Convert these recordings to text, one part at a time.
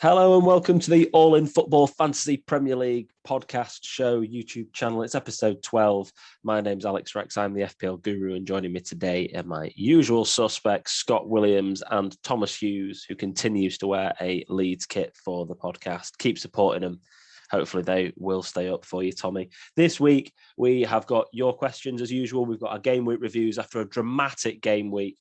Hello and welcome to the All in Football Fantasy Premier League podcast show YouTube channel. It's episode 12. My name's Alex Rex. I'm the FPL guru, and joining me today are my usual suspects, Scott Williams and Thomas Hughes, who continues to wear a Leeds kit for the podcast. Keep supporting them. Hopefully they will stay up for you, Tommy. This week, we have got your questions as usual. We've got our game week reviews after a dramatic game week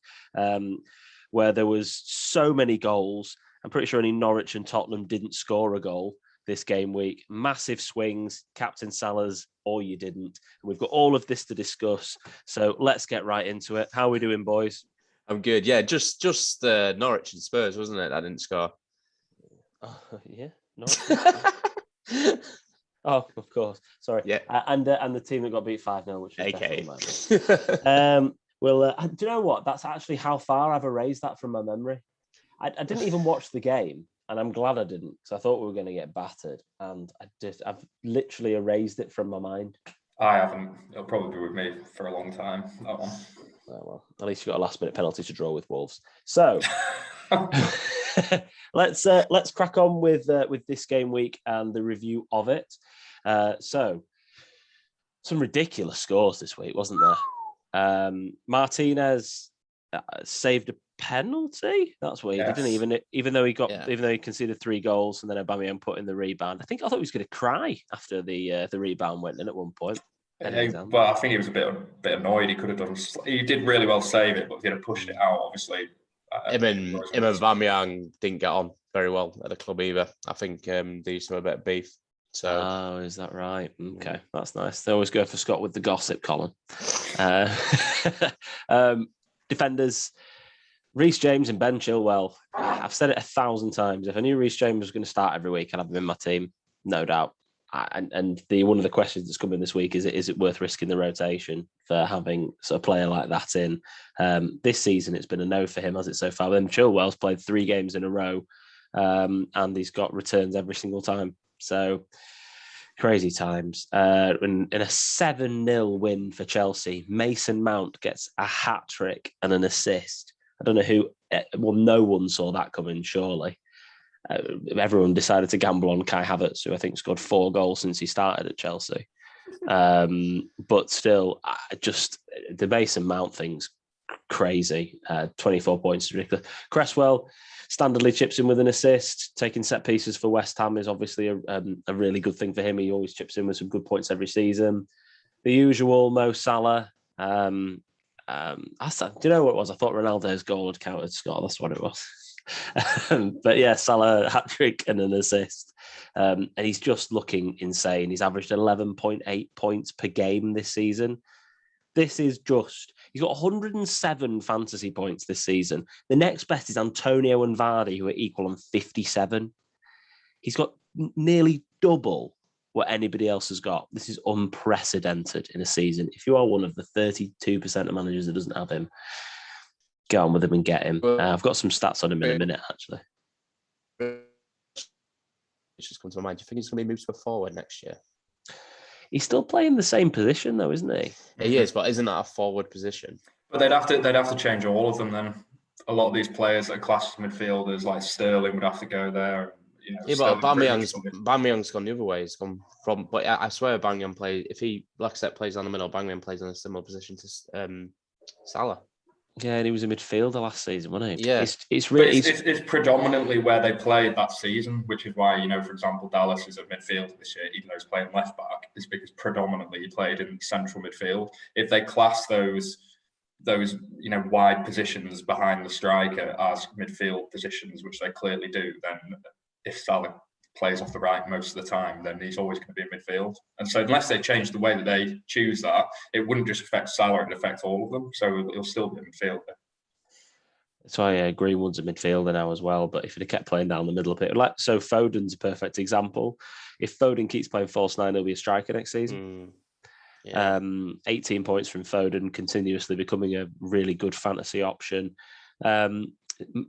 where there was so many goals. I'm pretty sure only Norwich and Tottenham didn't score a goal this game week. Massive swings, Captain Salah's, or you didn't. And we've got all of this to discuss. So let's get right into it. How are we doing, boys? I'm good. Yeah, just Norwich and Spurs, wasn't it? That didn't score. Yeah, Norwich. Oh, of course. Sorry. Yeah. And the team that got beat 5-0, which was AK. definitely mine. Well, do you know what? That's actually how far I've erased that from my memory. I didn't even watch the game, and I'm glad I didn't, because I thought we were going to get battered, and I've literally erased it from my mind. I haven't. It'll probably be with me for a long time, that one. Oh, well, at least you got a last-minute penalty to draw with Wolves. So let's crack on with this game week and the review of it. So some ridiculous scores this week, wasn't there? Martinez saved a penalty. That's what he did, even though he conceded 3 goals, and then Aubameyang put in the rebound. I thought he was going to cry after the rebound went in at one point. But I think he was a bit annoyed. He could have done. He did really well save it, but if he'd have pushed it out, obviously. Him and Aubameyang didn't get on very well at the club either. I think they used to have a bit of beef. So, is that right? Okay, that's nice. They always go for Scott with the gossip column. Defenders. Reece James and Ben Chilwell. I've said it 1,000 times. If I knew Reece James was going to start every week, I'd have him in my team, no doubt. And one of the questions that's coming this week is it worth risking the rotation for having a player like that in? This season, it's been a no for him, has it, so far? Then Chilwell's played 3 games in a row, and he's got returns every single time. So crazy times. In a 7-0 win for Chelsea, Mason Mount gets a hat-trick and an assist. I don't know who. Well, no one saw that coming, surely. Everyone decided to gamble on Kai Havertz, who I think scored 4 goals since he started at Chelsea. But still, just the Mason Mount thing's crazy. 24 points is ridiculous. Cresswell standardly chips in with an assist. Taking set pieces for West Ham is obviously a really good thing for him. He always chips in with some good points every season. The usual Mo Salah. Do you know what it was? I thought Ronaldo's goal had counted, Scott. That's what it was. But yeah, Salah hat-trick and an assist. And he's just looking insane. He's averaged 11.8 points per game this season. He's got 107 fantasy points this season. The next best is Antonio and Vardy, who are equal on 57. He's got nearly double what anybody else has got. This is unprecedented in a season. If you are one of the 32% of managers that doesn't have him, get on with him and get him. I've got some stats on him in a minute, actually. It's just come to my mind. Do you think he's going to be moved to a forward next year? He's still playing the same position, though, isn't he? He is, but isn't that a forward position? But they'd have to change all of them then. A lot of these players that are classed as midfielders, like Sterling, would have to go there. But Aubameyang's gone the other way. He's gone from, but I swear Aubameyang plays. If he Lacazette plays on the middle, Aubameyang plays in a similar position to Salah. Yeah, and he was a midfielder last season, wasn't he? Yeah, it's predominantly where they played that season, which is why, for example, Dallas is at midfield this year, even though he's playing left back, is because predominantly he played in central midfield. If they class those wide positions behind the striker as midfield positions, which they clearly do, then if Salah plays off the right most of the time, then he's always going to be in midfield. And so unless they change the way that they choose that, it wouldn't just affect Salah, it'd affect all of them. So he'll still be in midfield. So Greenwood's a midfielder now as well, but if he'd have kept playing down the middle of it, so Foden's a perfect example. If Foden keeps playing false 9, he'll be a striker next season. 18 points from Foden, continuously becoming a really good fantasy option.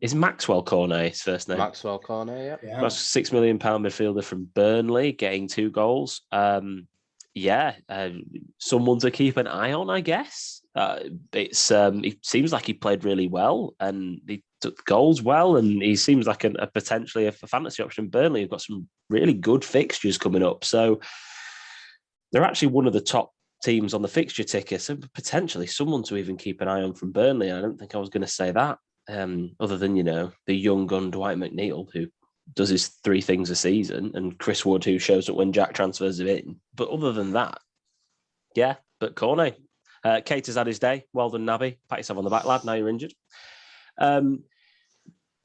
Is Maxwell Cornet his first name? Maxwell Cornet, yeah. That's £6 million midfielder from Burnley, getting 2 goals. someone to keep an eye on, I guess. It seems like he played really well and he took goals well, and he seems like a potentially a fantasy option. Burnley have got some really good fixtures coming up, so they're actually one of the top teams on the fixture ticker. So potentially someone to even keep an eye on from Burnley. I don't think I was going to say that, other than the young gun Dwight McNeil, who does his 3 things a season, and Chris Wood, who shows up when Jack transfers him in. But other than that, yeah, but Cornet. Keita's had his day. Well done, Naby. Pat yourself on the back, lad. Now you're injured.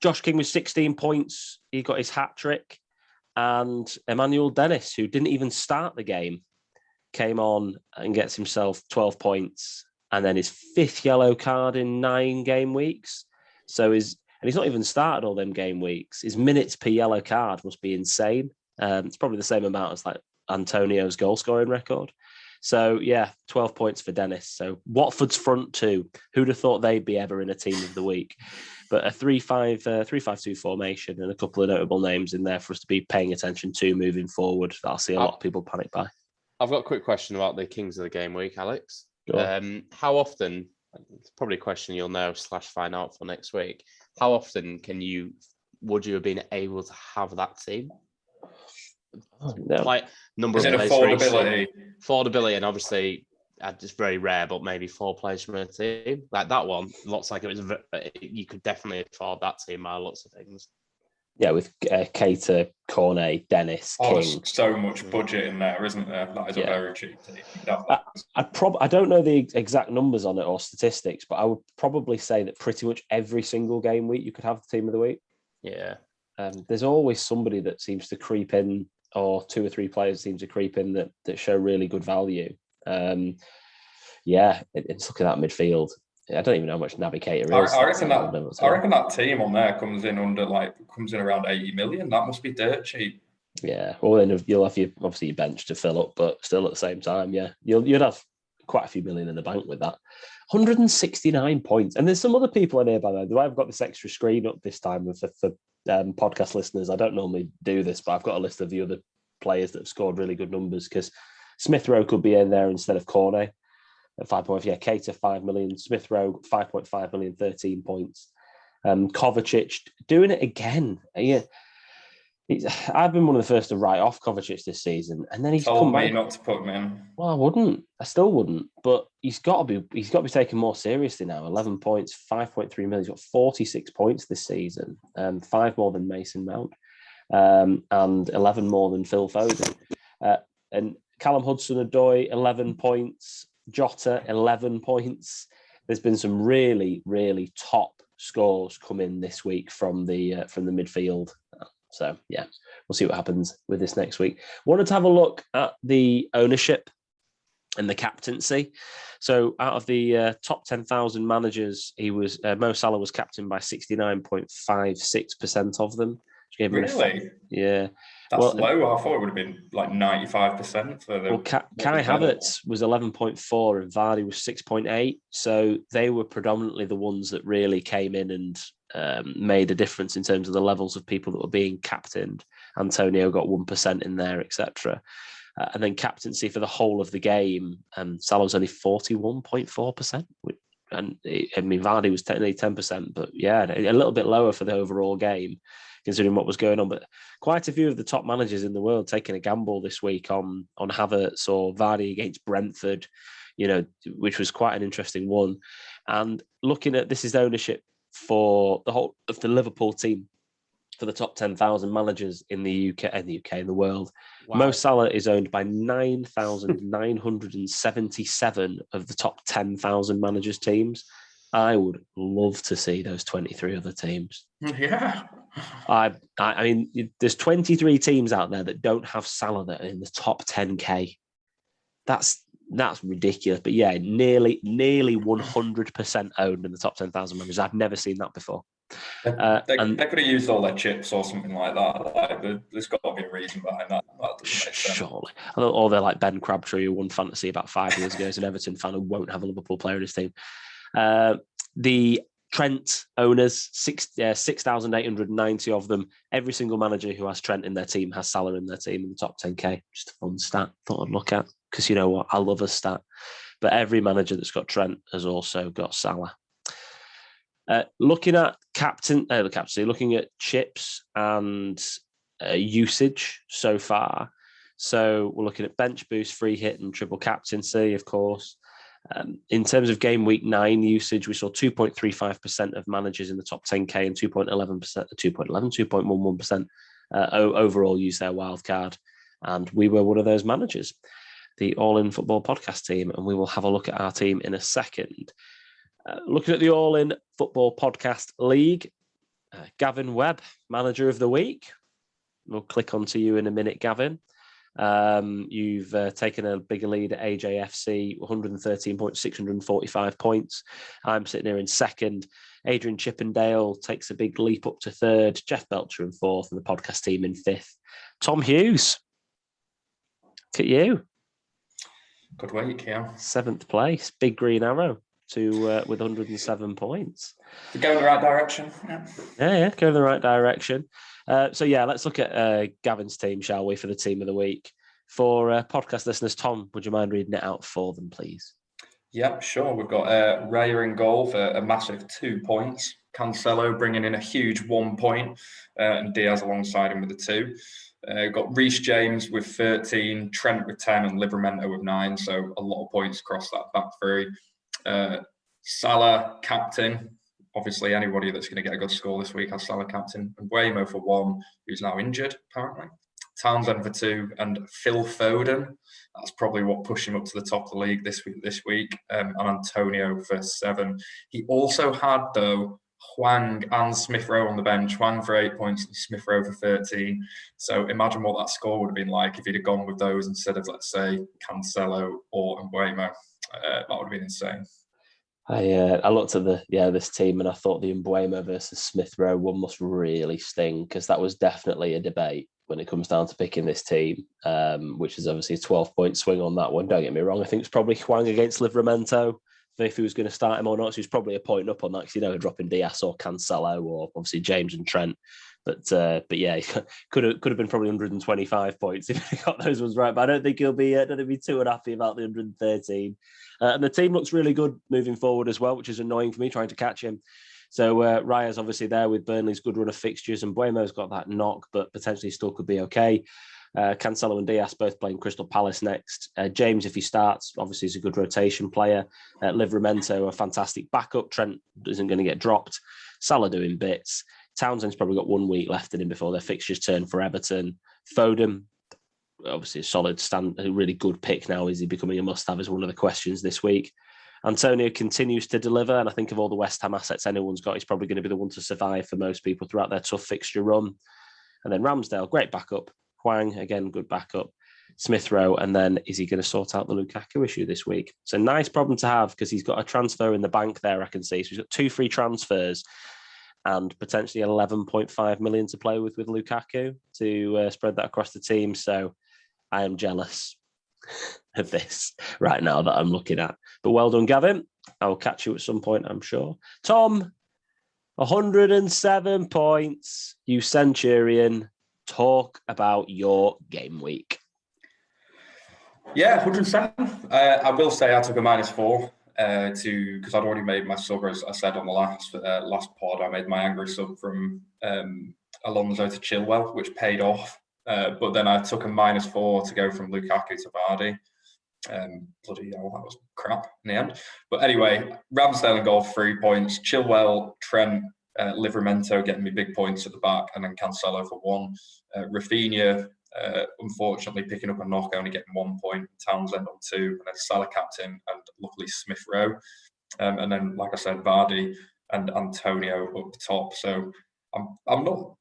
Josh King with 16 points. He got his hat trick. And Emmanuel Dennis, who didn't even start the game, came on and gets himself 12 points. And then his 5th yellow card in 9 game weeks. So he's not even started all them game weeks. His minutes per yellow card must be insane. It's probably the same amount as like Antonio's goal scoring record. So yeah, 12 points for Dennis. So Watford's front 2. Who'd have thought they'd be ever in a team of the week? But a 3-5-2 formation and a couple of notable names in there for us to be paying attention to moving forward. I'll see a lot of people panic by. I've got a quick question about the Kings of the Game Week, Alex. How often? It's probably a question you'll know / find out for next week. How often would you have been able to have that team? No. Like number of players, affordability, and obviously it's very rare, but maybe 4 players from a team. Like that one looks like you could definitely afford that team by lots of things. Yeah, with Keita, Cornet, Dennis, King. There's so much budget in there, isn't there? That is a very cheap team. I don't know the exact numbers on it or statistics, but I would probably say that pretty much every single game week you could have the team of the week. Yeah. There's always somebody that seems to creep in, or 2 or 3 players seem to creep in that show really good value. It's look at that midfield. I don't even know how much Naby Keita is. I reckon that team on there comes in around 80 million. That must be dirt cheap. Yeah, well then you'll have your bench to fill up, but still at the same time, yeah, you'd have quite a few million in the bank with that. 169 points, and there's some other people in here by the way. I've got this extra screen up this time for podcast listeners. I don't normally do this, but I've got a list of the other players that have scored really good numbers, because Smith Rowe could be in there instead of Cornet at 5 points. Yeah, Keita 5 million, Smith Rowe 5.5 million, 13 points. Kovacic doing it again. Yeah, I've been one of the first to write off Kovacic this season, and then he's told me not to put him in. Well, I wouldn't. I still wouldn't. But he's got to be taken more seriously now. 11 points, 5.3 million. He's got 46 points this season, 5 more than Mason Mount, and 11 more than Phil Foden. And Callum Hudson-Odoi, 11 points. Jota, 11 points. There's been some really, really top scores come in this week from the midfield. So, yeah, we'll see what happens with this next week. Wanted to have a look at the ownership and the captaincy. So, out of the top 10,000 managers, Mo Salah was captained by 69.56% of them. Really? Yeah. That's low. I thought it would have been like 95% for them. Well, Kai Havertz was 11.4 and Vardy was 6.8. So they were predominantly the ones that really came in and made a difference in terms of the levels of people that were being captained. Antonio got 1% in there, etc. And then captaincy for the whole of the game, Salah was only 41.4%. And Vardy was technically 10%, but yeah, a little bit lower for the overall game, considering what was going on. But quite a few of the top managers in the world taking a gamble this week on Havertz or Vardy against Brentford, which was quite an interesting one. And looking at this is ownership for the whole of the Liverpool team for the top 10,000 managers in the UK, in the world. Wow. Mo Salah is owned by 9,977 of the top 10,000 managers teams. I would love to see those 23 other teams. Yeah. I mean, there's 23 teams out there that don't have Salah that are in the top 10K. That's ridiculous. But yeah, nearly 100% owned in the top 10,000 managers. I've never seen that before. They could have used all their chips or something like that. There's got to be a reason behind that. Surely. Or they're like Ben Crabtree, who won fantasy about 5 years ago, as an Everton fan who won't have a Liverpool player in his team. The Trent owners, 6,890 of them. Every single manager who has Trent in their team has Salah in their team in the top 10K. Just a fun stat. Thought I'd look at. because you know what? I love a stat. But every manager that's got Trent has also got Salah. Looking at looking at chips and usage so far. So we're looking at bench boost, free hit, and triple captaincy, of course. In terms of game week 9 usage, we saw 2.35% of managers in the top 10K and 2.11% overall use their wildcard. And we were one of those managers, the All In Football podcast team. And we will have a look at our team in a second. Looking at the All In Football podcast league, Gavin Webb, manager of the week. We'll click onto you in a minute, Gavin. You've taken a bigger lead at AJFC, 113 points, 645 points. I'm sitting here in second. Adrian Chippendale takes a big leap up to third. Jeff Belcher in fourth, and the podcast team in fifth. Tom Hughes, look at you. Good week, yeah. 7th place, big green arrow with 107 points. We're going in the right direction. Yeah, going in the right direction. Let's look at Gavin's team, shall we, for the team of the week. For podcast listeners, Tom, would you mind reading it out for them, please? Yep, sure. We've got Merrier in goal for a massive 2 points. Cancelo bringing in a huge 1 point, and Diaz alongside him with the 2. We've got Reece James with 13, Trent with 10, and Livramento with 9. So a lot of points across that back three. Salah captain. Obviously, anybody that's going to get a good score this week has Salah captain. And Waymo for 1, who's now injured, apparently. Townsend for 2, and Phil Foden. That's probably what pushed him up to the top of the league this week. And Antonio for 7. He also had, though, Hwang and Smith Rowe on the bench. Hwang for 8 points and Smith Rowe for 13. So imagine what that score would have been like if he'd have gone with those instead of, let's say, Cancelo or Waymo. That would have been insane. I looked at this team and I thought the Mbuemo versus Smith Rowe one must really sting, because that was definitely a debate when it comes down to picking this team, which is obviously a 12-point swing on that one. Don't get me wrong. I think it's probably Hwang against Livramento if he was going to start him or not. So he's probably a point up on that, because, dropping Diaz or Cancelo or obviously James and Trent. But yeah, could have been probably 125 points if he got those ones right. But I don't think he'll be too unhappy about the 113. And the team looks really good moving forward as well, which is annoying for me trying to catch him. So Raya's obviously there with Burnley's good run of fixtures, and Buemo's got that knock, but potentially still could be okay. Cancelo and Diaz both playing Crystal Palace next. James, if he starts, obviously is a good rotation player. Livramento, a fantastic backup. Trent isn't going to get dropped. Salah doing bits. Townsend's probably got 1 week left in him before their fixtures turn for Everton. Foden, obviously a solid a really good pick now. Is he becoming a must-have is one of the questions this week. Antonio continues to deliver, and I think of all the West Ham assets anyone's got, he's probably going to be the one to survive for most people throughout their tough fixture run. And then Ramsdale, great backup. Hwang, again, good backup. Smith Rowe, and then is he going to sort out the Lukaku issue this week? It's a nice problem to have, because he's got a transfer in the bank there, I can see. So he's got 2 free transfers and potentially 11.5 million to play with Lukaku to spread that across the team. So I am jealous of this right now that I'm looking at. But well done, Gavin. I will catch you at some point, I'm sure. Tom, 107 points. You Centurion, talk about your game week. Yeah, 107. I will say I took a -4 because I'd already made my sub, as I said on the last pod. I made my angry sub from Alonso to Chilwell, which paid off. But then I took a -4 to go from Lukaku to Vardy. Bloody hell, that was crap in the end. But anyway, Ramsdale in goal, 3 points. Chilwell, Trent, Livramento getting me big points at the back, and then Cancelo for 1. Rafinha, unfortunately, picking up a knock, only getting 1 point. Townsend on 2, and then Salah captain, and luckily Smith Rowe. And then, like I said, Vardy and Antonio up the top. So I'm not.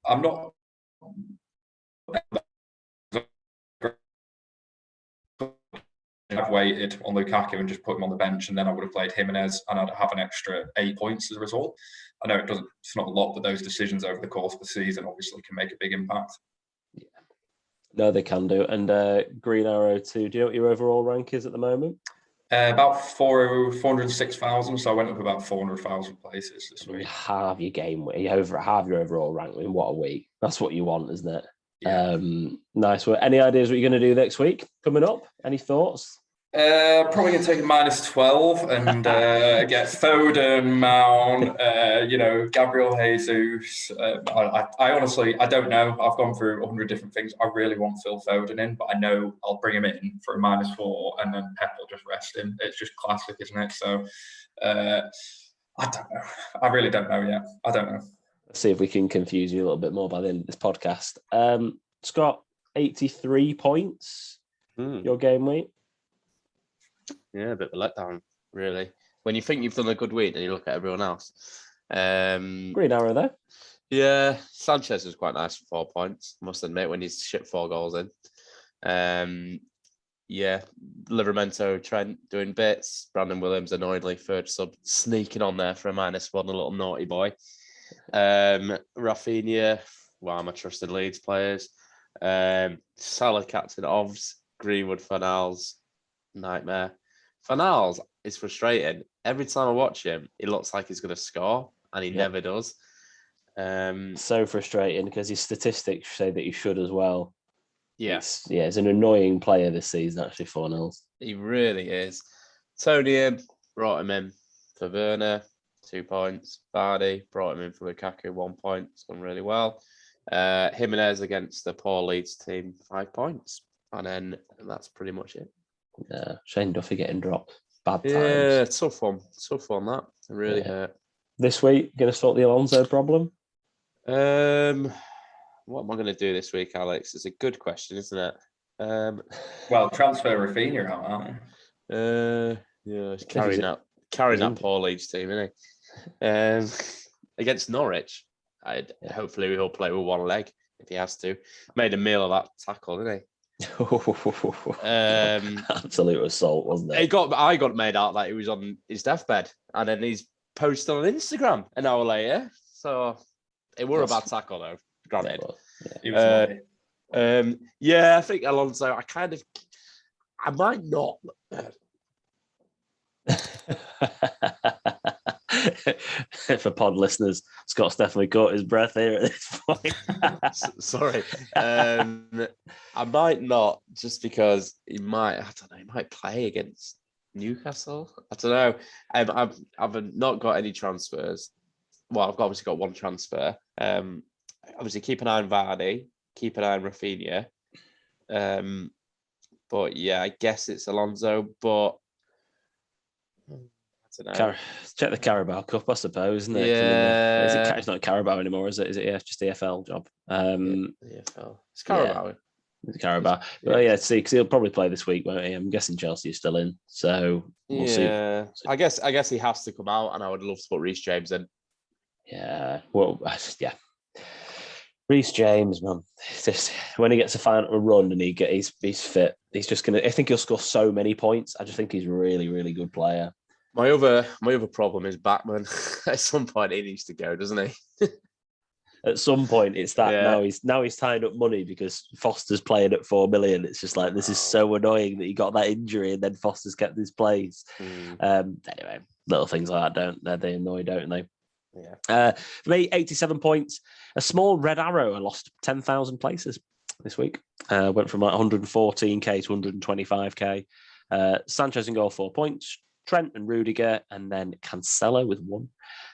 I've waited on Lukaku and just put him on the bench, and then I would have played Jimenez, and I'd have an extra 8 points as a result. I know it's not a lot, but those decisions over the course of the season obviously can make a big impact. Yeah, no, they can do. And Green Arrow too. Do you know what your overall rank is at the moment? About 406,000. So I went up about 400,000 places this week. Half your game week, half your overall rank. I mean, what a week! That's what you want, isn't it? Yeah. Nice. Well, any ideas what you're going to do next week coming up? Any thoughts? Probably going to take a -12 and get Foden, Mount, Gabriel Jesus. I honestly, I don't know. I've gone through 100 different things. I really want Phil Foden in, but I know I'll bring him in for a -4 and then Pep will just rest him. It's just classic, isn't it? So I don't know. I really don't know yet. I don't know. Let's see if we can confuse you a little bit more by the end of this podcast. Scott, 83 points, your game week. Yeah, a bit of a letdown, really. When you think you've done a good week and you look at everyone else. Green arrow there. Yeah, Sanchez was quite nice for 4 points, must admit, when he's shipped 4 goals in. Yeah, Livramento, Trent doing bits. Brandon Williams, annoyingly, third sub, sneaking on there for a -1, a little naughty boy. Rafinha, one of my trusted Leeds players. Salah, captain Ovs, Greenwood, Fanals, nightmare. Fanals is frustrating. Every time I watch him, he looks like he's going to score, and he never does. So frustrating because his statistics say that he should as well. Yes. He's an annoying player this season, actually, 4-0. He really is. Tony brought him in for Werner, 2 points. Vardy brought him in for Lukaku, 1 point. It's gone really well. Jimenez against the poor Leeds team, 5 points. And then that's pretty much it. Yeah, Shane Duffy getting dropped. Bad times. Yeah, tough one. Tough one, that. It really hurt. This week, going to sort the Alonso problem? What am I going to do this week, Alex? It's a good question, isn't it? Well, transfer Rafinha out, aren't you? Yeah, he's carrying that poor Leeds team, isn't he? Against Norwich, hopefully he'll play with one leg if he has to. Made a meal of that tackle, didn't he? Absolute assault, wasn't it? I got made out that he was on his deathbed, and then he's posted on Instagram an hour later. So it were a bad tackle, though. Granted. Yeah, I think Alonso. I might not. For pod listeners, Scott's definitely caught his breath here at this point. Sorry. I might not, just because he might play against Newcastle. I don't know. I've not got any transfers. Well, I've obviously got one transfer. Obviously, keep an eye on Vardy, keep an eye on Rafinha. But yeah, I guess it's Alonso, but I don't know. Check the Carabao Cup, I suppose, isn't it? Yeah. It's not Carabao anymore, is it? Is it? Yeah, it's just the EFL job. EFL. It's Carabao. Yeah. It's Carabao. Well, yeah, see, because he'll probably play this week, won't he? I'm guessing Chelsea is still in, so we'll see. I guess he has to come out, and I would love to put Reece James in. Yeah. Well, yeah. Reece James, man. It's just, when he gets a run and he's fit, he's just gonna. I think he'll score so many points. I just think he's a really, really good player. My other problem is Backman. At some point, he needs to go, doesn't he? At some point, it's that now he's tying up money because Foster's playing at 4 million. It's just like, this is so annoying that he got that injury and then Foster's kept his place. Anyway, little things like that they annoy, don't they? Yeah. For me, 87 points. A small red arrow. I lost 10,000 places this week. Went from like 114k to 125k. Sanchez in goal, 4 points. Trent and Rudiger, and then Cancelo with 1.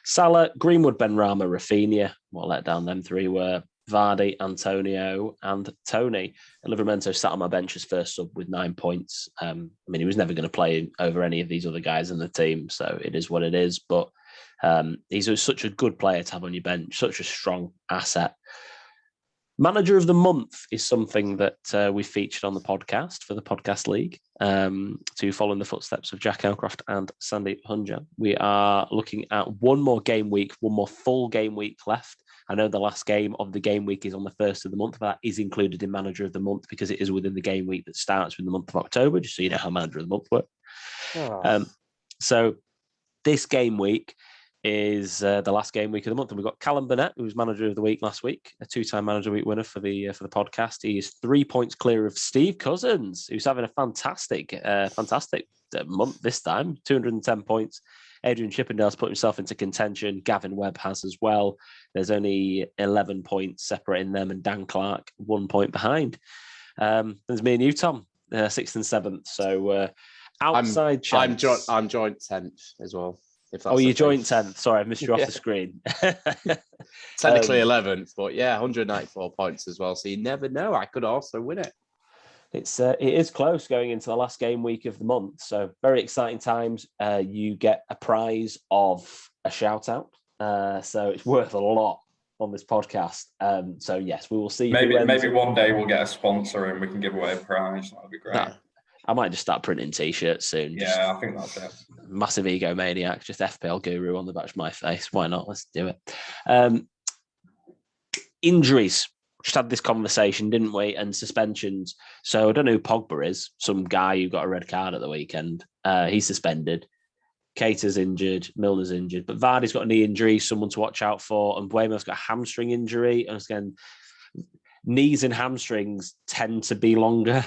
Salah, Greenwood, Benrahma, Rafinha. What let down them 3 were Vardy, Antonio, and Tony. And Livramento sat on my bench as first sub with 9 points. I mean, he was never going to play over any of these other guys in the team, so it is what it is. But he's such a good player to have on your bench, such a strong asset. Manager of the Month is something that we featured on the podcast for the Podcast League to follow in the footsteps of Jack Elcroft and Sandy Hunja. We are looking at one more full game week left. I know the last game of the game week is on the 1st of the month, but that is included in Manager of the Month because it is within the game week that starts with the month of October, just so you know how Manager of the Month works. So this game week is the last game week of the month, and we've got Callum Burnett, who was Manager of the Week last week, a 2-time Manager of the Week winner for the podcast. He is 3 points clear of Steve Cousins, who's having a fantastic month this time, 210 points. Adrian Chippendale's put himself into contention. Gavin Webb has as well. There's only 11 points separating them and Dan Clark 1 point behind. There's me and you, Tom, 6th and 7th. So outside chance. I'm joint 10th as well. If that's you're joint 10th. Sorry, I missed you off the screen. Technically 11th, but 194 points as well. So you never know. I could also win it. It is close going into the last game week of the month. So very exciting times. You get a prize of a shout out. So it's worth a lot on this podcast. So yes, we will see. Maybe one day we'll get a sponsor and we can give away a prize. That would be great. I might just start printing t-shirts soon. Yeah, I think that's it. Massive ego maniac, just FPL guru on the back of my face. Why not? Let's do it. Injuries. Just had this conversation, didn't we? And suspensions. So I don't know who Pogba is. Some guy who got a red card at the weekend. He's suspended. Keita's injured. Milner's injured. But Vardy's got a knee injury, someone to watch out for. And Buemo's got a hamstring injury. And again, knees and hamstrings tend to be longer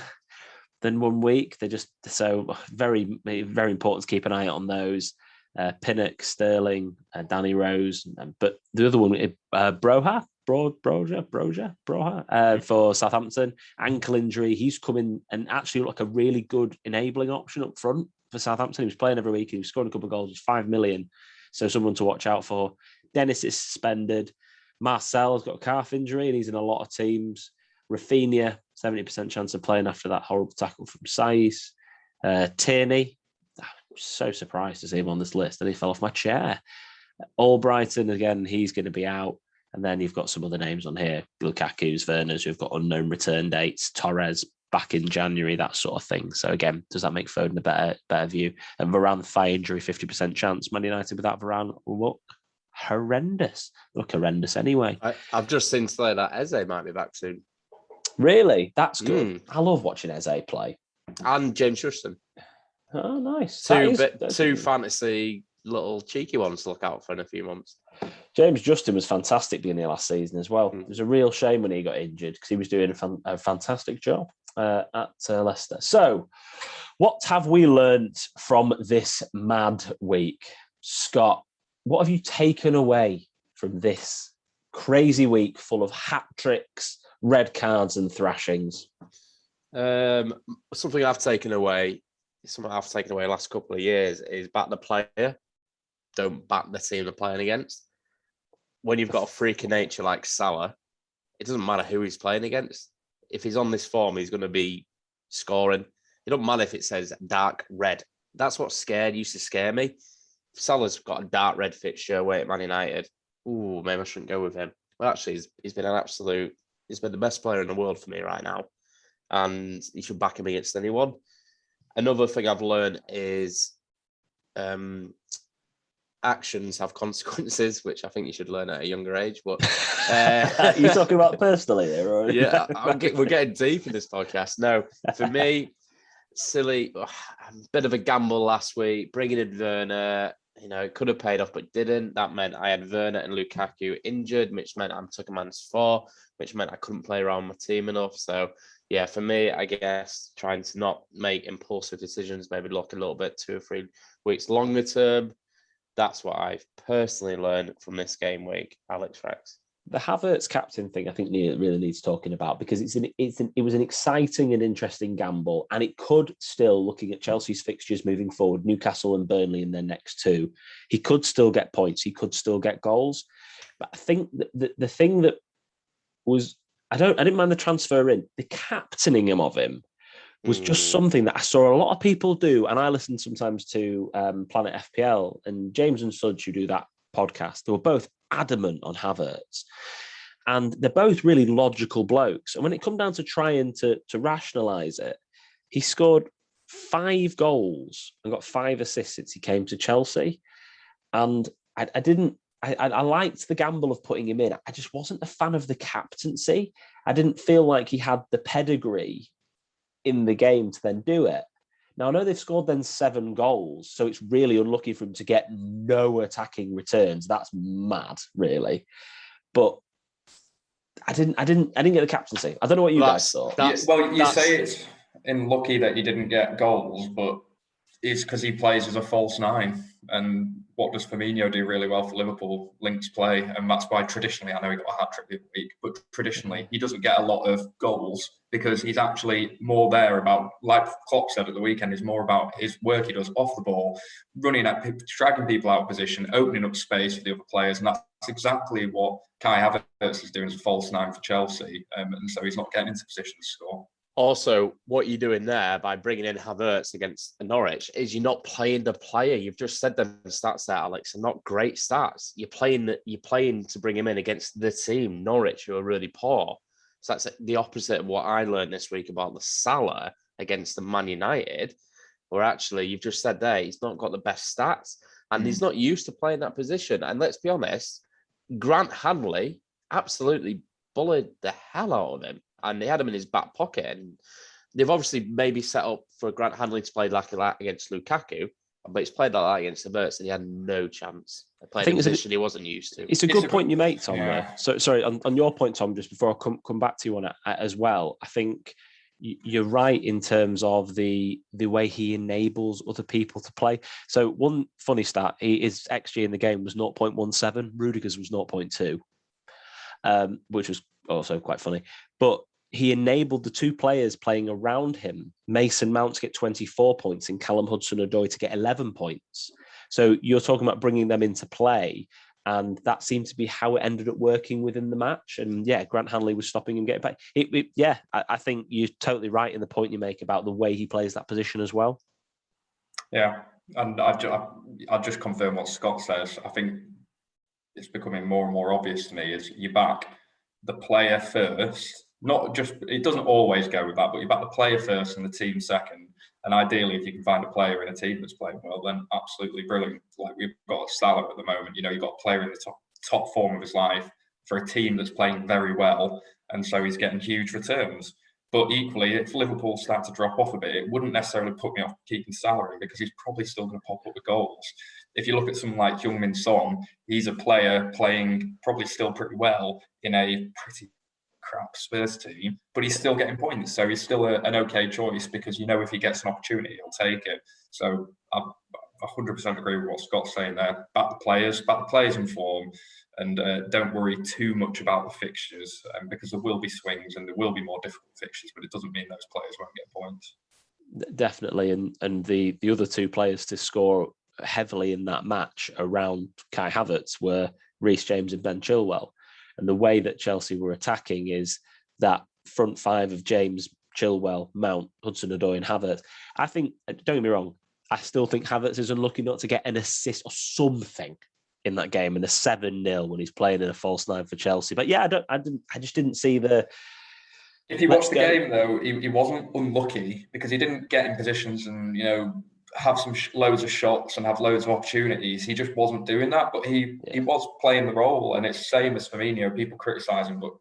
than 1 week. They're just so very, very important to keep an eye on those. Pinnock, Sterling, Danny Rose. But the other one, Broha for Southampton, ankle injury. He's come in and actually looked like a really good enabling option up front for Southampton. He was playing every week. He was scoring a couple of goals. It's 5 million. So someone to watch out for. Dennis is suspended. Marcel's got a calf injury and he's in a lot of teams. Rafinha, 70% chance of playing after that horrible tackle from Saiz. Tierney, I'm so surprised to see him on this list and he fell off my chair. Albrighton, again, he's going to be out. And then you've got some other names on here, Lukaku's, Werner's, who've got unknown return dates, Torres back in January, that sort of thing. So again, does that make Foden a better view? And Varane, thigh injury, 50% chance. Man United without Varane look horrendous. Look horrendous anyway. I've just seen today that Eze might be back soon. Really? That's good. I love watching Eze play. And James Justin. Oh, nice. Two fantasy little cheeky ones to look out for in a few months. James Justin was fantastic beginning of last season as well. It was a real shame when he got injured because he was doing a fantastic job at Leicester. So, what have we learnt from this mad week? Scott, what have you taken away from this crazy week full of hat-tricks, red cards and thrashings? Something I've taken away the last couple of years is back the player. Don't back the team they're playing against. When you've got a freak of nature like Salah, it doesn't matter who he's playing against. If he's on this form, he's going to be scoring. It doesn't matter if it says dark red. That's what used to scare me. If Salah's got a dark red fixture away at Man United, maybe I shouldn't go with him. Well, actually, he's been the best player in the world for me right now. And you should back him against anyone. Another thing I've learned is actions have consequences, which I think you should learn at a younger age. But are you talking about personally here? Or? Yeah, we're getting deep in this podcast. No, for me, silly, a bit of a gamble last week, bringing in Werner. It could have paid off, but didn't. That meant I had Werner and Lukaku injured, which meant I took a -4, which meant I couldn't play around my team enough. So, yeah, for me, I guess trying to not make impulsive decisions, maybe look a little bit 2 or 3 weeks longer term. That's what I've personally learned from this game week, Alex Rex. The Havertz captain thing, I think, really needs talking about because it was an exciting and interesting gamble, and it could still, looking at Chelsea's fixtures moving forward, Newcastle and Burnley in their next 2, he could still get points, he could still get goals. But I think the thing that was, I didn't mind the transfer in, the captaining him of him was just something that I saw a lot of people do. And I listen sometimes to Planet FPL and James and Sudge, who do that podcast. They were both adamant on Havertz. And they're both really logical blokes. And when it come down to trying to rationalise it, he scored 5 goals and got 5 assists since he came to Chelsea. And I liked the gamble of putting him in. I just wasn't a fan of the captaincy. I didn't feel like he had the pedigree in the game to then do it. Now, I know they've scored then 7 goals, so it's really unlucky for him to get no attacking returns. That's mad, really. But I didn't get the captaincy. I don't know what you guys thought. You say it's unlucky that he didn't get goals, but it's because he plays as a false 9, and what does Firmino do really well for Liverpool? Links play, and that's why traditionally, I know he got a hat-trick the other week, but traditionally he doesn't get a lot of goals because he's actually more there about, like Klopp said at the weekend, is more about his work he does off the ball, running at, dragging people out of position, opening up space for the other players, and that's exactly what Kai Havertz is doing as a false nine for Chelsea, and so he's not getting into position to score. Also, what you're doing there by bringing in Havertz against Norwich is you're not playing the player. You've just said the stats there, Alex, are not great stats. You're playing to bring him in against the team, Norwich, who are really poor. So that's the opposite of what I learned this week about the Salah against the Man United, where actually you've just said there, he's not got the best stats and he's not used to playing that position. And let's be honest, Grant Hanley absolutely bullied the hell out of him. And he had him in his back pocket. And they've obviously maybe set up for Grant Hanley to play like that against Lukaku, but he's played like that against Havertz and he had no chance. Playing a position he wasn't used to. It's a good point you make, Tom. Yeah. So sorry, on your point, Tom, just before I come back to you on it as well, I think you're right in terms of the way he enables other people to play. So one funny stat, his XG in the game was 0.17, Rudiger's was 0.2, which was also quite funny. But he enabled the two players playing around him, Mason Mount to get 24 points and Callum Hudson-Odoi to get 11 points. So you're talking about bringing them into play, and that seemed to be how it ended up working within the match. And yeah, Grant Hanley was stopping him getting back. I think you're totally right in the point you make about the way he plays that position as well. Yeah, and I'll just confirm what Scott says. I think it's becoming more and more obvious to me is you back the player first. Not just, it doesn't always go with that, but you back the player first and the team second. And ideally, if you can find a player in a team that's playing well, then absolutely brilliant. Like we've got Salah at the moment, you've got a player in the top form of his life for a team that's playing very well. And so he's getting huge returns. But equally, if Liverpool start to drop off a bit, it wouldn't necessarily put me off keeping Salah in because he's probably still going to pop up with goals. If you look at someone like Heung-min Son, he's a player playing probably still pretty well in a pretty crap Spurs team, but he's still getting points. So he's still an okay choice because if he gets an opportunity, he'll take it. So I 100% agree with what Scott's saying there. Back the players in form, and don't worry too much about the fixtures because there will be swings and there will be more difficult fixtures, but it doesn't mean those players won't get points. Definitely, and the other two players to score heavily in that match around Kai Havertz were Reece James and Ben Chilwell. And the way that Chelsea were attacking is that front five of James, Chilwell, Mount, Hudson-Odoi and Havertz. I think, don't get me wrong, I still think Havertz is unlucky not to get an assist or something in that game in a 7-0 when he's playing in a false nine for Chelsea. But yeah, I just didn't see the... If you watch the game, though, he wasn't unlucky because he didn't get in positions and, have some loads of shots and have loads of opportunities. He just wasn't doing that, but he was playing the role. And it's the same as Firmino. People criticise him, but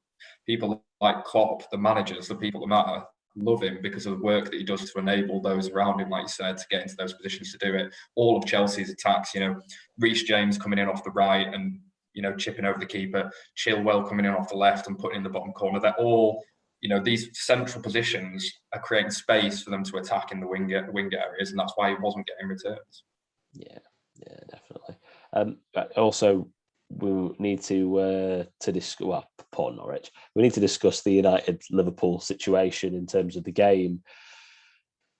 people like Klopp, the managers, the people that matter, love him because of the work that he does to enable those around him, like you said, to get into those positions to do it. All of Chelsea's attacks, Reece James coming in off the right and, chipping over the keeper, Chilwell coming in off the left and putting in the bottom corner. They're all... these central positions are creating space for them to attack in the wing areas, and that's why he wasn't getting returns. Yeah, definitely. Also, we need to discuss. Well, poor Norwich. We need to discuss the United-Liverpool situation in terms of the game.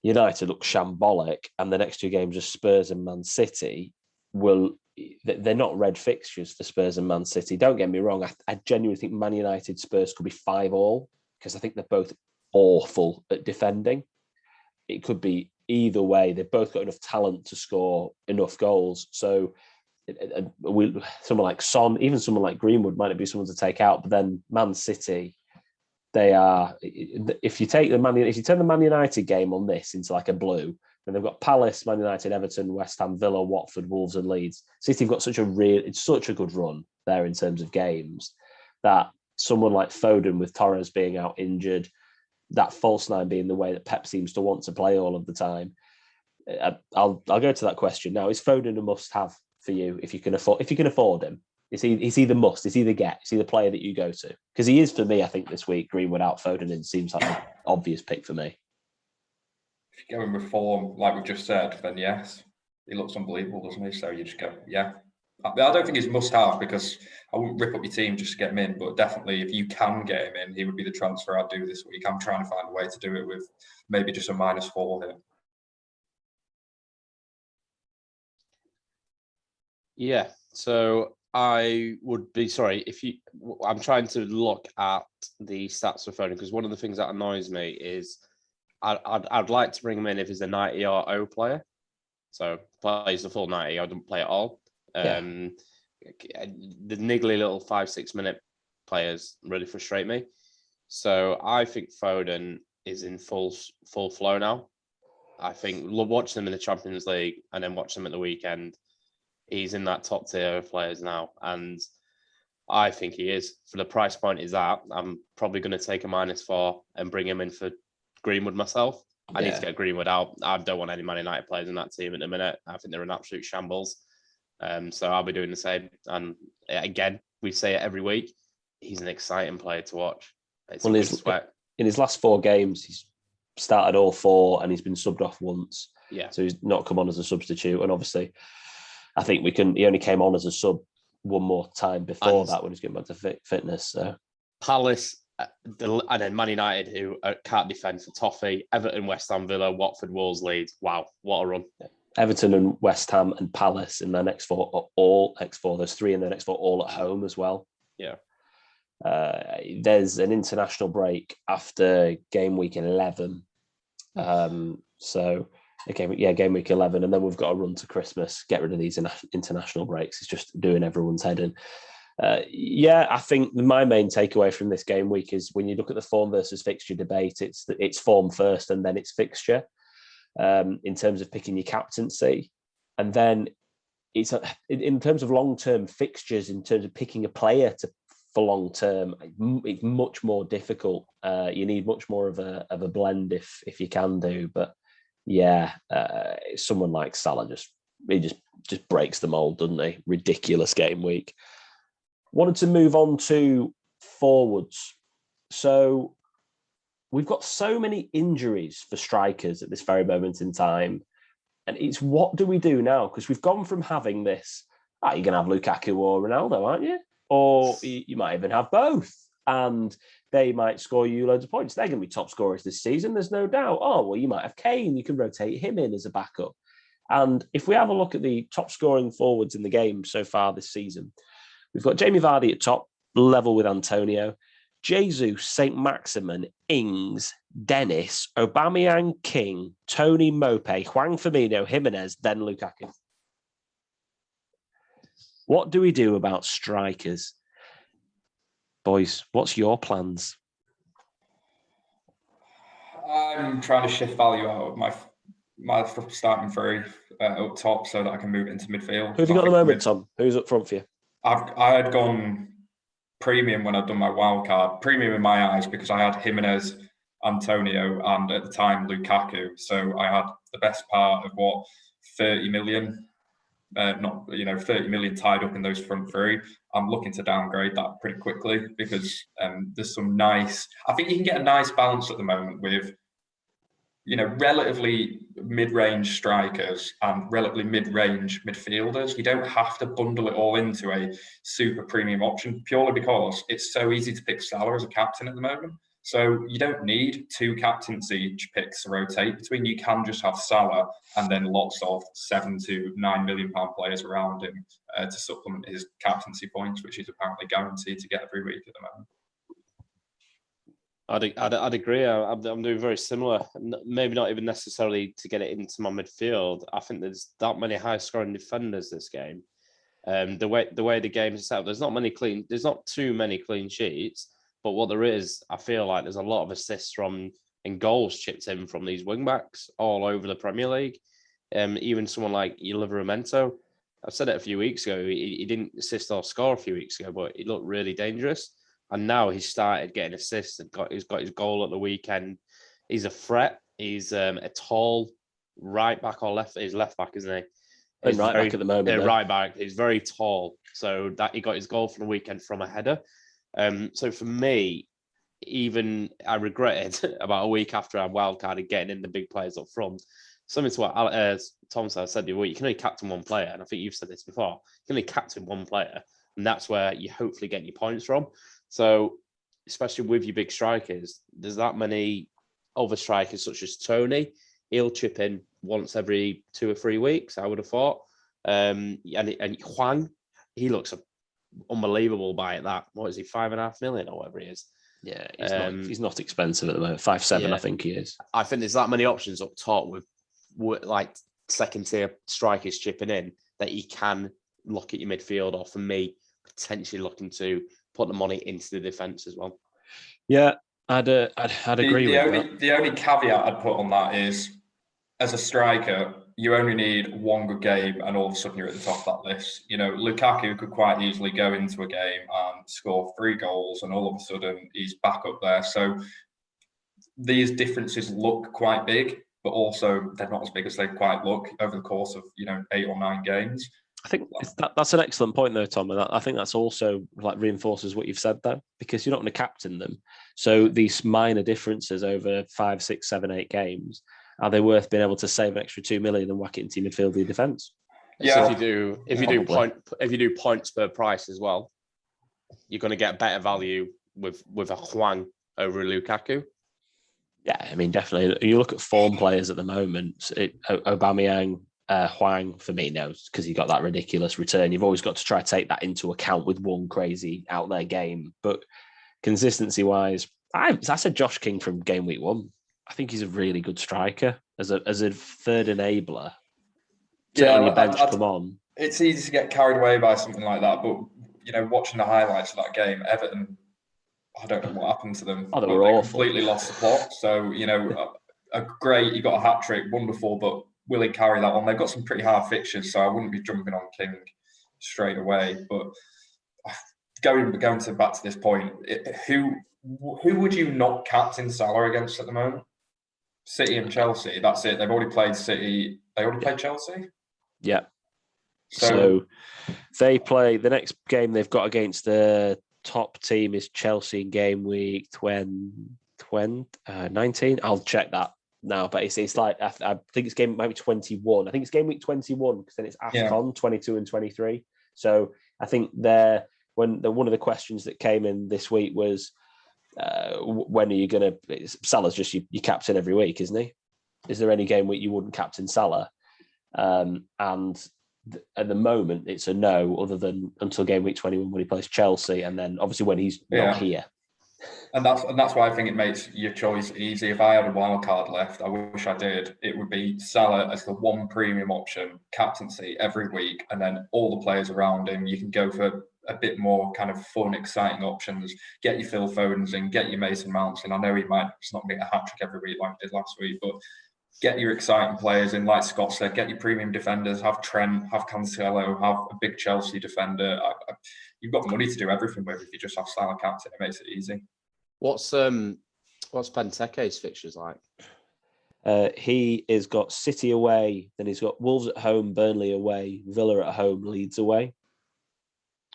United look shambolic, and the next two games are Spurs and Man City. They're not red fixtures for Spurs and Man City. Don't get me wrong. I genuinely think Man United Spurs could be 5-5. Because I think they're both awful at defending. It could be either way. They've both got enough talent to score enough goals. So someone like Son, even someone like Greenwood might be someone to take out. But then Man City, they are. If you turn the Man United game on this into like a blue, then they've got Palace, Man United, Everton, West Ham, Villa, Watford, Wolves, and Leeds. City have got such a good run there in terms of games that. Someone like Foden with Torres being out injured, that false nine being the way that Pep seems to want to play all of the time. I'll go to that question now. Is Foden a must-have for you if you can afford him? Is he the must? Is he the get? Is he the player that you go to? Because he is for me. I think this week Greenwood out, Foden in seems like an obvious pick for me. If you're going with form, like we just said, then yes. he looks unbelievable, doesn't he? So you just go, yeah. I don't think it's must-have because I wouldn't rip up your team just to get him in, but definitely if you can get him in, he would be the transfer I'd do this week. I'm trying to find a way to do it with maybe just a -4 here. Yeah, so I would be sorry if you. I'm trying to look at the stats for Foden because one of the things that annoys me is I'd like to bring him in if he's a 90 or O player, so plays the full 90 or doesn't play at all. The niggly little 5-6 minute players really frustrate me. So I think Foden is in full flow now. I think watching him in the Champions League and then watching him at the weekend. He's in that top tier of players now, and I think he is. For the price point is that, I'm probably going to take a -4 and bring him in for Greenwood myself. I need to get Greenwood out. I don't want any Man United players in that team at the minute. I think they're an absolute shambles. So I'll be doing the same. And again, we say it every week. He's an exciting player to watch. It's a good sweat. In his last 4 games, he's started all 4 and he's been subbed off once. Yeah. So he's not come on as a substitute. And obviously, I think he only came on as a sub one more time before that when he was getting back to fitness. So Palace and then Man United, who can't defend for toffee, Everton, West Ham, Villa, Watford, Wolves, Leeds. Wow, what a run. Everton and West Ham and Palace in their next 4 are all X4. There's 3 in their next 4 all at home as well. Yeah. There's an international break after game week 11. Game week 11, and then we've got a run to Christmas. Get rid of these international breaks. It's just doing everyone's head in. I think my main takeaway from this game week is when you look at the form versus fixture debate, it's form first and then it's fixture in terms of picking your captaincy, and then it's in terms of long-term fixtures, in terms of picking a player for long-term, it's much more difficult. You need much more of a blend if you can do, but. Someone like Salah just breaks the mold, doesn't he? Ridiculous game week. Wanted to move on to forwards. So we've got so many injuries for strikers at this very moment in time. And it's what do we do now? Because we've gone from having this, you're going to have Lukaku or Ronaldo, aren't you? Or you might even have both. And they might score you loads of points. They're going to be top scorers this season, there's no doubt. Oh, well, you might have Kane. You can rotate him in as a backup. And if we have a look at the top scoring forwards in the game so far this season, we've got Jamie Vardy at top, level with Antonio, Jesus, St. Maximin, Ings, Dennis, Aubameyang, King, Tony, Mope, Juan Firmino, Jimenez, then Lukaku. What do we do about strikers? Boys, what's your plans? I'm trying to shift value out of my starting 3 up top so that I can move it into midfield. Who have you got at the moment, Tom? Who's up front for you? I had gone premium when I'd done my wild card. Premium in my eyes because I had Jimenez, Antonio, and at the time Lukaku. So I had the best part of 30 million. 30 million tied up in those front 3. I'm looking to downgrade that pretty quickly because there's some nice. I think you can get a nice balance at the moment with, relatively mid-range strikers and relatively mid-range midfielders. You don't have to bundle it all into a super premium option purely because it's so easy to pick Salah as a captain at the moment. So you don't need 2 captaincy picks to rotate between. You can just have Salah and then lots of £7 to £9 million players around him to supplement his captaincy points, which he's apparently guaranteed to get every week at the moment. I'd agree. I'm doing very similar. Maybe not even necessarily to get it into my midfield. I think there's that many high-scoring defenders this game. The way the game is set up, there's not too many clean sheets. But what there is, I feel like there's a lot of assists and goals chipped in from these wing-backs all over the Premier League. Even someone like Livramento, I've said it a few weeks ago, he didn't assist or score a few weeks ago, but he looked really dangerous. And now he's started getting assists and he's got his goal at the weekend. He's a threat. He's a tall right back or left. He's left back, isn't he? He's right back at the moment. Yeah, right back. He's very tall. So that he got his goal for the weekend from a header. So for me, even I regretted about a week after I wildcarded getting in the big players up front. something to what Tom said, well, you can only captain one player, and I think you've said this before. You can only captain one player, and that's where you hopefully get your points from. So, especially with your big strikers, there's that many other strikers such as Tony. He'll chip in once every 2 or 3 weeks, I would have thought. And Hwang, he looks unbelievable by that. What is he, 5.5 million or whatever he is? Yeah, he's not expensive at the moment. 5.7, yeah. I think he is. I think there's that many options up top with like second tier strikers chipping in that you can look at your midfield, or for me, potentially looking to put the money into the defence as well. Yeah, I'd agree with that. The only caveat I'd put on that is, as a striker, you only need one good game and all of a sudden you're at the top of that list. You know, Lukaku could quite easily go into a game and score 3 goals and all of a sudden he's back up there. So these differences look quite big, but also they're not as big as they quite look over the course of, 8 or 9 games. I think that's an excellent point though, Tom. And I think that's also like reinforces what you've said there, because you're not going to captain them. So these minor differences over 5, 6, 7, 8 games, are they worth being able to save an extra 2 million and whack it into your midfield or defence? Yeah. So if you do points per price as well, you're going to get better value with a Hwang over a Lukaku. Yeah, I mean, definitely. You look at form players at the moment, Aubameyang, Hwang, for me, no, because he got that ridiculous return. You've always got to try to take that into account with one crazy out there game. But consistency-wise, I said Josh King from game week 1. I think he's a really good striker as a third enabler. Yeah, on your bench, come on. It's easy to get carried away by something like that, but watching the highlights of that game, Everton, I don't know what happened to them. Oh, they were awful. Completely lost the plot. So you got a hat trick, wonderful, but will he carry that on? They've got some pretty hard fixtures, so I wouldn't be jumping on King straight away. But going back to this point, who would you not captain Salah against at the moment? City and Chelsea. That's it. They've already played City. They already played Chelsea. Yeah. So they play the next game they've got against the top team is Chelsea in game week 19. I'll check that now, but it's like I think it's game maybe 21. I think it's game week 21 because then it's AFCON 22 and 23. So I think one of the questions that came in this week was, when are you going to? Salah's just your captain every week, isn't he? Is there any game week you wouldn't captain Salah? And at the moment, it's a no, other than until game week 21 when he plays Chelsea, and then obviously when he's not here. And that's why I think it makes your choice easy. If I had a wild card left, I wish I did. It would be Salah as the one premium option, captaincy every week, and then all the players around him. You can go for a bit more kind of fun, exciting options. Get your Phil Fodens in, get your Mason Mounts in. I know he might just not get a hat trick every week like he did last week, but get your exciting players in, like Scott said. Get your premium defenders. Have Trent, have Cancelo, have a big Chelsea defender. You've got money to do everything with if you just have Salah captain. It makes it easy. What's Benteke's fixtures like? He has got City away, then he's got Wolves at home, Burnley away, Villa at home, Leeds away.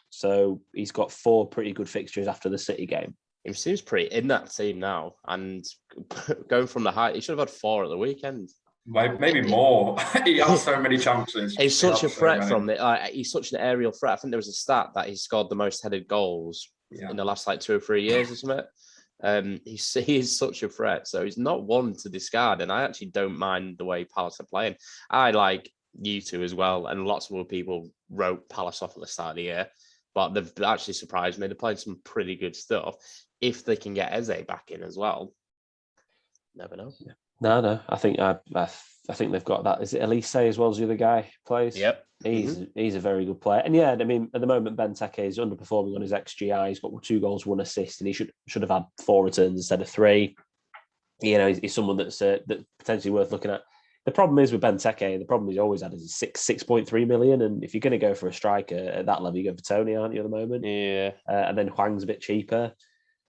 So he's got 4 pretty good fixtures after the City game. He seems pretty in that team now, and going from the height, he should have had 4 at the weekend. Maybe more. He has so many chances. He's such a threat from it. He's such an aerial threat. I think there was a stat that he scored the most headed goals in the last 2 or 3 years or something. He is such a threat, so he's not one to discard. And I actually don't mind the way Palace are playing. I like you two as well, and lots of other people wrote Palace off at the start of the year, but they've actually surprised me. They're playing some pretty good stuff. If they can get Eze back in as well, never know. Yeah. No. I think they've got that. Is it Elise as well as the other guy plays? Yep. He's a very good player. And yeah, I mean, at the moment, Benteke is underperforming on his XGI. He's got 2 goals, 1 assist, and he should have had 4 returns instead of 3. He's someone that's potentially worth looking at. The problem is with Benteke, the problem he's always had is 6.3 million. And if you're going to go for a striker at that level, you go for Tony, aren't you, at the moment? Yeah. And then Hwang's a bit cheaper.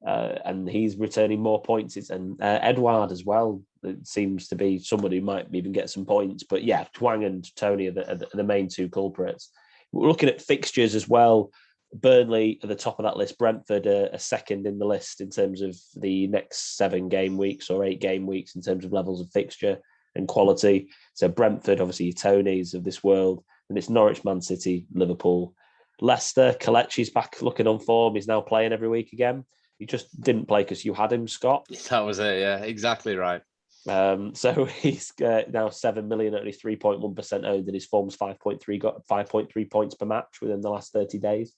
And he's returning more points. And Edouard as well. It seems to be somebody who might even get some points. But yeah, Hwang and Tony are the main 2 culprits. We're looking at fixtures as well. Burnley at the top of that list. Brentford are second in the list in terms of the next 7 game weeks or 8 game weeks in terms of levels of fixture. and quality. So Brentford, obviously your Tonys of this world, and it's Norwich, Man City, Liverpool, Leicester. Kelechi's back looking on form. He's now playing every week again. He just didn't play because you had him, Scott. That was it. Yeah, exactly right. So he's now 7 million, only 3.1% owned, and his form's 5.3 points per match within the last 30 days.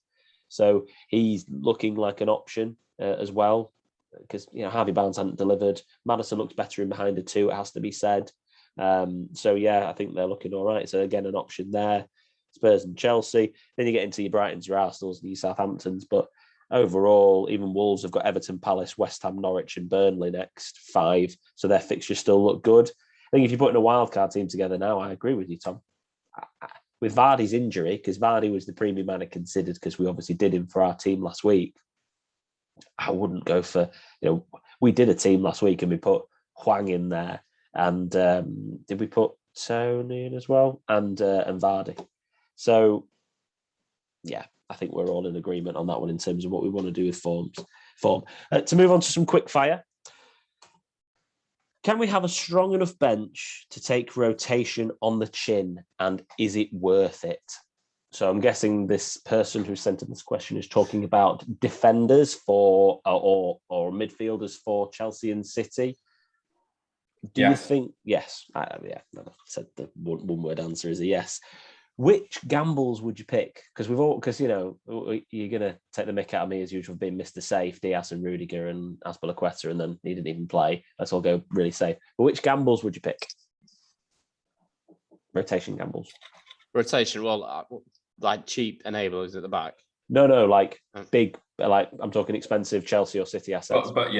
So he's looking like an option as well, because Harvey Barnes hadn't delivered. Maddison looks better in behind the two, it has to be said. So yeah, I think they're looking all right. So again, an option there. Spurs and Chelsea. Then you get into your Brightons, your Arsenals, and your Southamptons. But overall, even Wolves have got Everton, Palace, West Ham, Norwich, and Burnley next 5. So their fixtures still look good. I think if you're putting a wildcard team together now, I agree with you, Tom. With Vardy's injury, because Vardy was the premium man I considered, because we obviously did him for our team last week. I wouldn't go for, we did a team last week and we put Hwang in there. And did we put Tony in as well? And Vardy. So, yeah, I think we're all in agreement on that one in terms of what we want to do with form. To move on to some quick fire. Can we have a strong enough bench to take rotation on the chin, and is it worth it? So I'm guessing this person who sent in this question is talking about defenders for or midfielders for Chelsea and City. Do you think yes? I said the one word answer is a yes. Which gambles would you pick? Because you're gonna take the mick out of me as usual, being Mr. Safe, Diaz and Rudiger and Azpilicueta, and then he didn't even play. Let's all go really safe. But which gambles would you pick? Rotation gambles. Rotation. Well, like cheap enablers at the back. No, like big, like I'm talking expensive Chelsea or City assets. But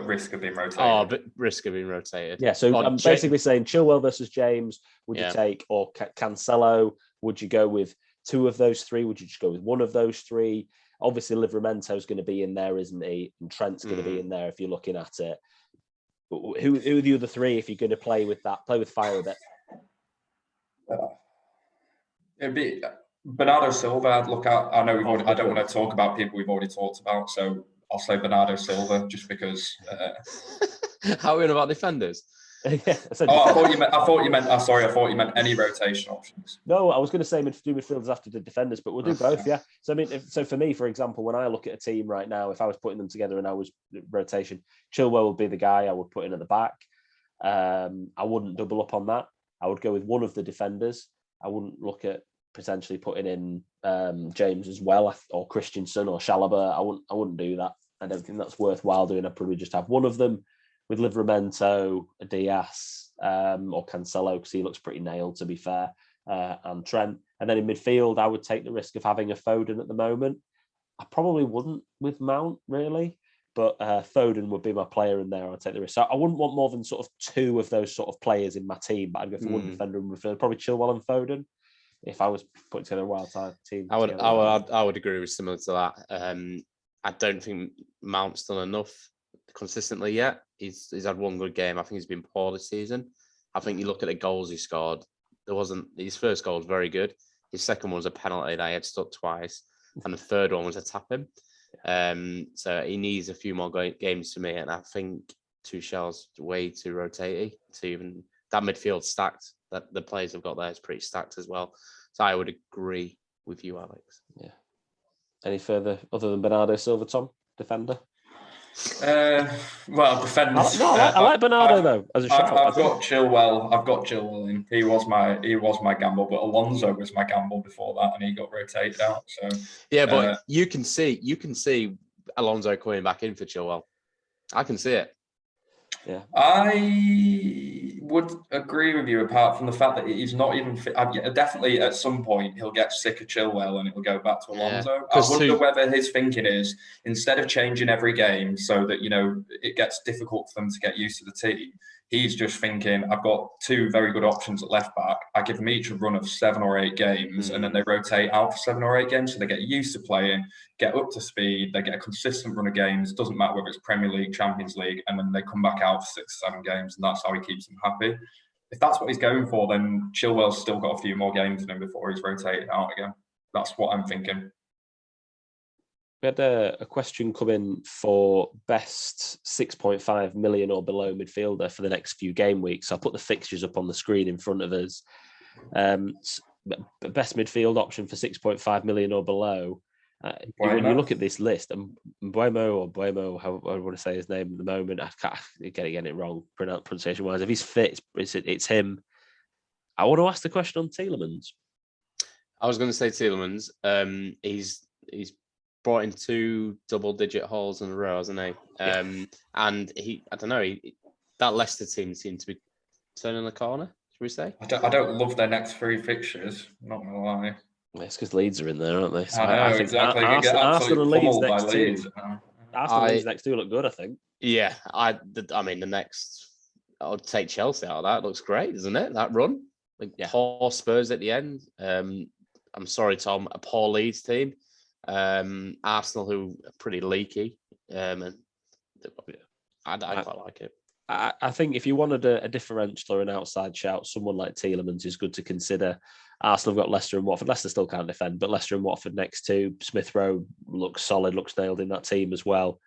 risk of being rotated. Oh, but risk of being rotated. Yeah, so I'm basically saying Chilwell versus James, would you take, or Cancelo? Would you go with 2 of those 3? Would you just go with 1 of those 3? Obviously, Livramento's going to be in there, isn't he? And Trent's going to be in there if you're looking at it. Who are the other 3 if you're going to play with fire a bit? It'd be Bernardo Silva. Look, I know I don't want to talk about people we've already talked about, so I'll say Bernardo Silva just because. How are we on about defenders? I thought you meant any rotation options. No, I was going to say midfielders after the defenders, but we'll do both. Yeah. So so for me, for example, when I look at a team right now, if I was putting them together and I was rotation, Chilwell would be the guy I would put in at the back. I wouldn't double up on that. I would go with one of the defenders. I wouldn't look at potentially putting in James as well, or Christensen or Chalobah. I wouldn't do that. I don't think that's worthwhile doing. I'd probably just have one of them with Livramento, Diaz, or Cancelo, because he looks pretty nailed, to be fair, and Trent. And then in midfield, I would take the risk of having a Foden at the moment. I probably wouldn't with Mount, really, but Foden would be my player in there. I'd take the risk. So I wouldn't want more than sort of 2 of those sort of players in my team, but I'd go for one defender and midfield, probably Chilwell and Foden, if I was putting together a wild type team. I would agree with similar to that. I don't think Mount's done enough consistently yet. He's had one good game. I think he's been poor this season. I think you look at the goals he scored. His first goal was very good. His second one was a penalty that he had stuck twice, and the third one was a tap-in. So he needs a few more games to me, and I think Tuchel's way too rotaty to even that midfield stacked. That the players have got there is pretty stacked as well. So I would agree with you, Alex. Yeah. Any further other than Bernardo Silva, Tom, defender? Defenders. I like Bernardo though. As a shout, I've got Chilwell in. He was my gamble, but Alonso was my gamble before that, and he got rotated out. So yeah, but you can see Alonso coming back in for Chilwell. I can see it. Yeah, I would agree with you. Apart from the fact that he's not even fit, definitely at some point he'll get sick of Chilwell and it'll go back to Alonso. Yeah, I wonder whether his thinking is, instead of changing every game so that it gets difficult for them to get used to the team, he's just thinking, I've got 2 very good options at left back. I give them each a run of 7 or 8 games, and then they rotate out for 7 or 8 games, so they get used to playing, get up to speed, they get a consistent run of games. It doesn't matter whether it's Premier League, Champions League, and then they come back out for 6 or 7 games, and that's how he keeps them happy. If that's what he's going for, then Chilwell's still got a few more games in him before he's rotated out again. That's what I'm thinking. We had a question come in for best 6.5 million or below midfielder for the next few game weeks. I'll put the fixtures up on the screen in front of us. Best midfield option for 6.5 million or below. When you look at this list, Buemo, how I want to say his name at the moment, I can't getting it wrong pronunciation wise. If he's fit, it's him. I want to ask the question on Tielemans. I was going to say Tielemans. He's brought in 2 double-digit hauls in a row, hasn't he? And I don't know, that Leicester team seemed to be turning the corner, should we say? I don't love their next 3 fixtures, not going to lie. It's because Leeds are in there, aren't they? So I know, exactly. Arsenal and Leeds next Leeds. Arsenal and Leeds next 2 look good, I think. Yeah, I mean, the next, I'll take Chelsea out of that. It looks great, doesn't it? That run. Poor Spurs at the end. I'm sorry, Tom, a poor Leeds team. Arsenal, who are pretty leaky, and I quite like it. I think if you wanted a differential or an outside shout, someone like Tielemans is good to consider. Arsenal have got Leicester and Watford. Leicester still can't defend, but Leicester and Watford next to Smith Rowe looks solid, looks nailed in that team as well.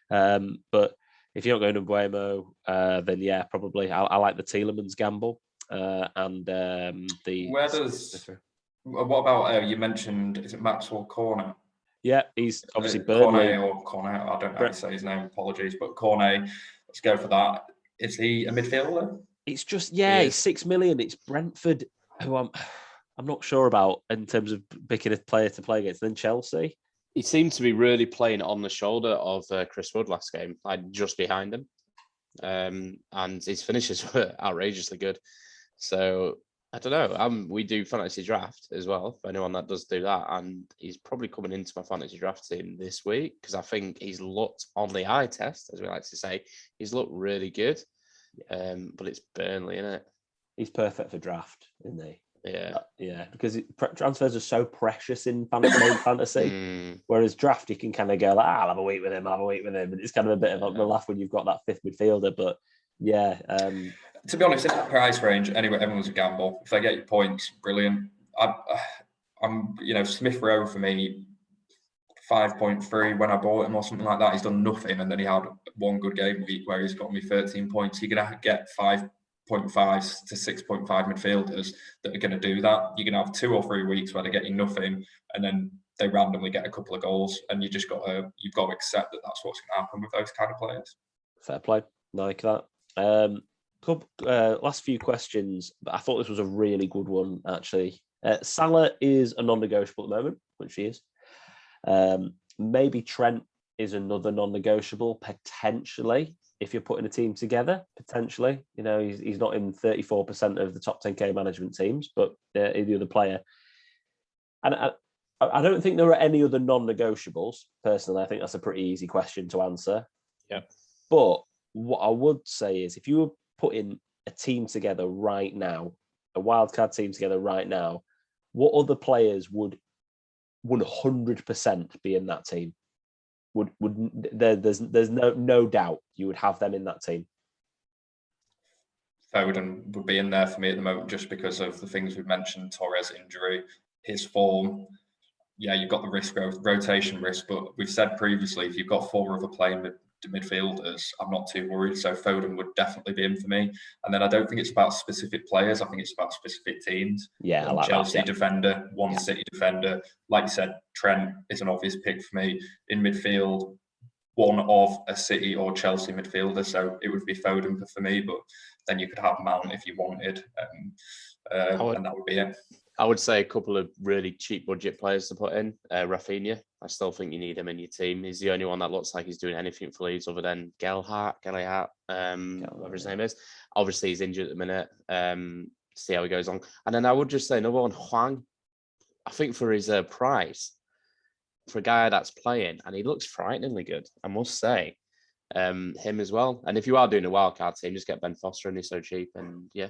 But if you're not going to Buemo, then yeah, probably I like the Tielemans gamble and the. Where does? What about you mentioned? Is it Maxwell Cornet? Yeah, he's obviously Burnley. Cornet. I don't know how to say his name. Apologies, but Cornet. Let's go for that. Is he a midfielder? It's just he's 6 million. It's Brentford, who I'm not sure about in terms of picking a player to play against. Then Chelsea. He seemed to be really playing on the shoulder of Chris Wood last game, like just behind him, and his finishes were outrageously good. So I don't know. We do fantasy draft as well for anyone that does do that, and he's probably coming into my fantasy draft team this week because I think he's looked on the eye test, as we like to say, he's looked really good. But it's Burnley, isn't it? He's perfect for draft, isn't he? Yeah, because transfers are so precious in fantasy. Whereas draft, you can kind of go like, I'll have a week with him, and it's kind of a bit of a laugh when you've got that 5th midfielder. But yeah. To be honest, in that price range, anyway, everyone's a gamble. If they get your points, brilliant. I'm Smith Rowe for me, 5.3 when I bought him or something like that. He's done nothing, and then he had one good game week where he's got me 13 points. You're gonna get 5.5 to 6.5 midfielders that are going to do that. You're going to have 2 or 3 weeks where they're getting nothing, and then they randomly get a couple of goals, and you've got to accept that that's what's going to happen with those kind of players. Fair play, like that. Last few questions, but I thought this was a really good one, actually. Salah is a non-negotiable at the moment, which he is. Maybe Trent is another non-negotiable, potentially, if you're putting a team together, potentially. He's not in 34% of the top 10K management teams, but the other player. And I don't think there are any other non-negotiables, personally. I think that's a pretty easy question to answer. Yeah. But what I would say is if you were putting a team together right now, a wildcard team together right now, what other players would 100% be in that team? There's no doubt you would have them in that team. Foden would be in there for me at the moment just because of the things we've mentioned, Torres injury, his form. Yeah, you've got the risk, rotation risk, but we've said previously, if you've got 4 other playing midfielders, I'm not too worried. So Foden would definitely be in for me. And then I don't think it's about specific players. I think it's about specific teams. Yeah, one Chelsea defender, one City defender. Like you said, Trent is an obvious pick for me. In midfield, one of a City or Chelsea midfielder. So it would be Foden for me, but then you could have Mount if you wanted. And that would be it. I would say a couple of really cheap budget players to put in. Rafinha, I still think you need him in your team. He's the only one that looks like he's doing anything for Leeds other than Gelhardt, whatever his name is. Obviously, he's injured at the minute. See how he goes on. And then I would just say another one, Hwang. I think for his price, for a guy that's playing, and he looks frighteningly good, I must say. Him as well. And if you are doing a wildcard team, just get Ben Foster, and he's so cheap. And yeah.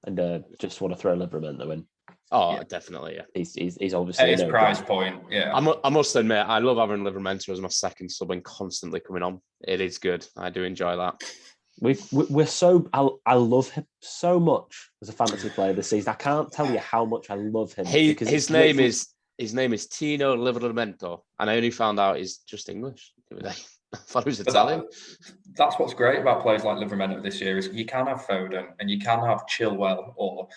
And just want to throw Livermento in. Oh, yeah. Definitely, yeah. He's obviously at his price point, yeah. I must admit, I love having Livermento as my second sub and constantly coming on. It is good. I do enjoy that. We're so I love him so much as a fantasy player this season. I can't tell you how much I love him. His name is His name is Tino Livramento, and I only found out he's just English the other day. I thought he was Italian. That's what's great about players like Livramento this year is you can have Foden and you can have Chilwell or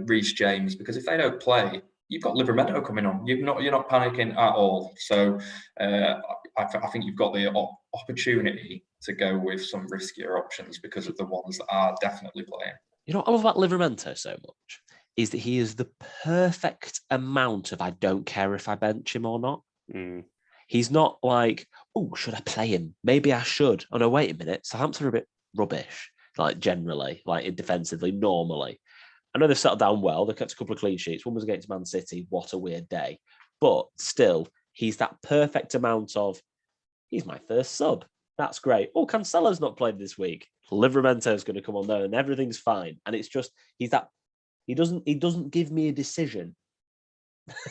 Reece James, because if they don't play, you've got Livramento coming on. You're not panicking at all. So I think you've got the opportunity to go with some riskier options because of the ones that are definitely playing. You know what I love about Livramento so much is that he is the perfect amount of I don't care if I bench him or not. He's not like, oh, should I play him? Maybe I should. Oh no, wait a minute. Southampton are a bit rubbish, like generally, like defensively, normally. I know they've settled down well. They've kept a couple of clean sheets. One was against Man City. What a weird day. But still, he's that perfect amount of, he's my first sub. That's great. Oh, Cancelo's not played this week. Livramento's going to come on there and everything's fine. And it's just, he doesn't give me a decision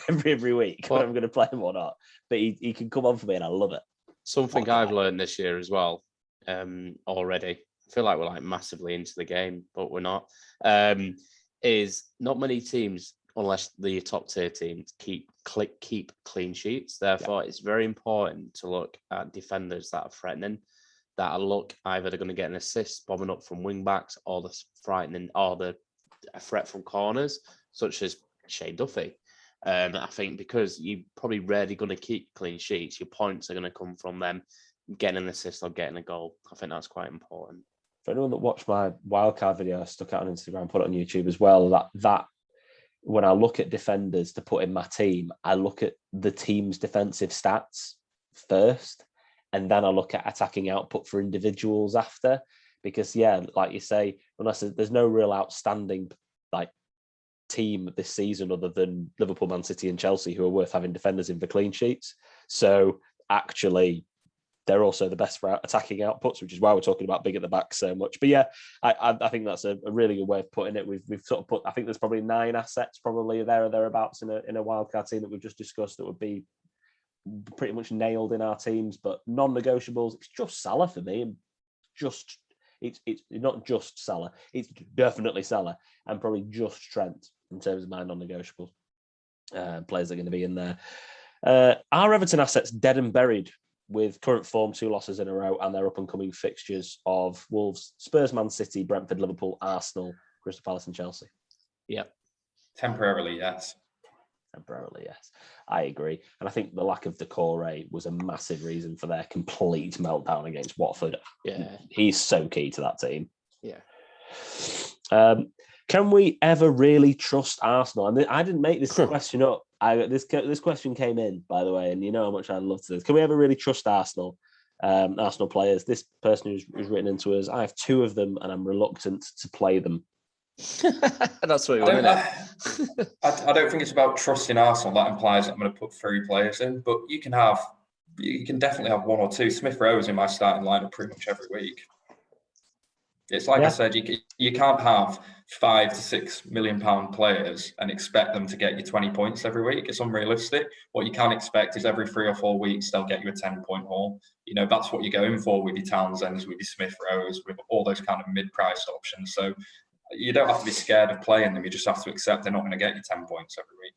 every week when I'm going to play him or not. But he can come on for me and I love it. Something I've learned this year as well, already. I feel like we're like massively into the game, but we're not. Is not many teams, unless the top tier teams, keep clean sheets. Therefore, it's very important to look at defenders that are threatening, that look either they're going to get an assist bombing up from wing backs, or the frightening, or the threat from corners, such as Shea Duffy. I think because you're probably rarely going to keep clean sheets, your points are going to come from them getting an assist or getting a goal. I think that's quite important. For anyone that watched my wildcard video, I stuck out on Instagram, put it on YouTube as well, that when I look at defenders to put in my team, I look at the team's defensive stats first, and then I look at attacking output for individuals after. Because, yeah, like you say, unless there's no real outstanding team this season other than Liverpool, Man City and Chelsea, who are worth having defenders in for clean sheets. So actually, they're also the best for attacking outputs, which is why we're talking about big at the back so much. But yeah, I think that's a really good way of putting it. We've sort of put, I think there's probably 9 assets probably there or thereabouts in a wildcard team that we've just discussed that would be pretty much nailed in our teams. But non-negotiables, it's just Salah for me, and it's not just Salah, it's definitely Salah, and probably just Trent in terms of my non-negotiables. Players that are going to be in there. Are Everton assets dead and buried with current form, 2 losses in a row, and their up-and-coming fixtures of Wolves, Spurs, Man City, Brentford, Liverpool, Arsenal, Crystal Palace and Chelsea? Yep. Temporarily, yes. Temporarily, yes. I agree. And I think the lack of Decore was a massive reason for their complete meltdown against Watford. Yeah. He's so key to that team. Yeah. Can we ever really trust Arsenal? And I didn't make this question up. This question came in, by the way, and you know how much I love this. Can we ever really trust Arsenal? Arsenal players. This person who's written into us, I have 2 of them and I'm reluctant to play them. That's what I don't think it's about trusting Arsenal. That implies that I'm going to put 3 players in, but you can definitely have 1 or 2. Smith Rowe is in my starting lineup pretty much every week. It's like I said, you can't have £5 to £6 million players and expect them to get you 20 points every week. It's unrealistic. What you can expect is every 3 or 4 weeks they'll get you a 10-point haul. That's what you're going for with your Townsends, with your Smith Rowes, with all those kind of mid-priced options. So you don't have to be scared of playing them. You just have to accept they're not going to get you 10 points every week.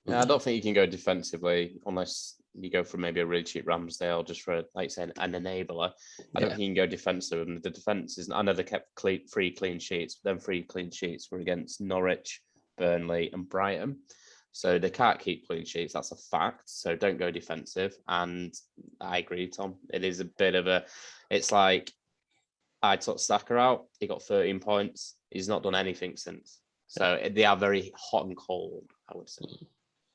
Yeah, I don't think you can go defensively unless you go for maybe a really cheap Ramsdale just for, like saying, an enabler. I don't think you can go defensive. And the defence is, I know they kept 3 clean sheets. Then 3 clean sheets were against Norwich, Burnley, and Brighton. So they can't keep clean sheets. That's a fact. So don't go defensive. And I agree, Tom. It is a bit of it's like I took Saka out. He got 13 points. He's not done anything since. So they are very hot and cold, I would say.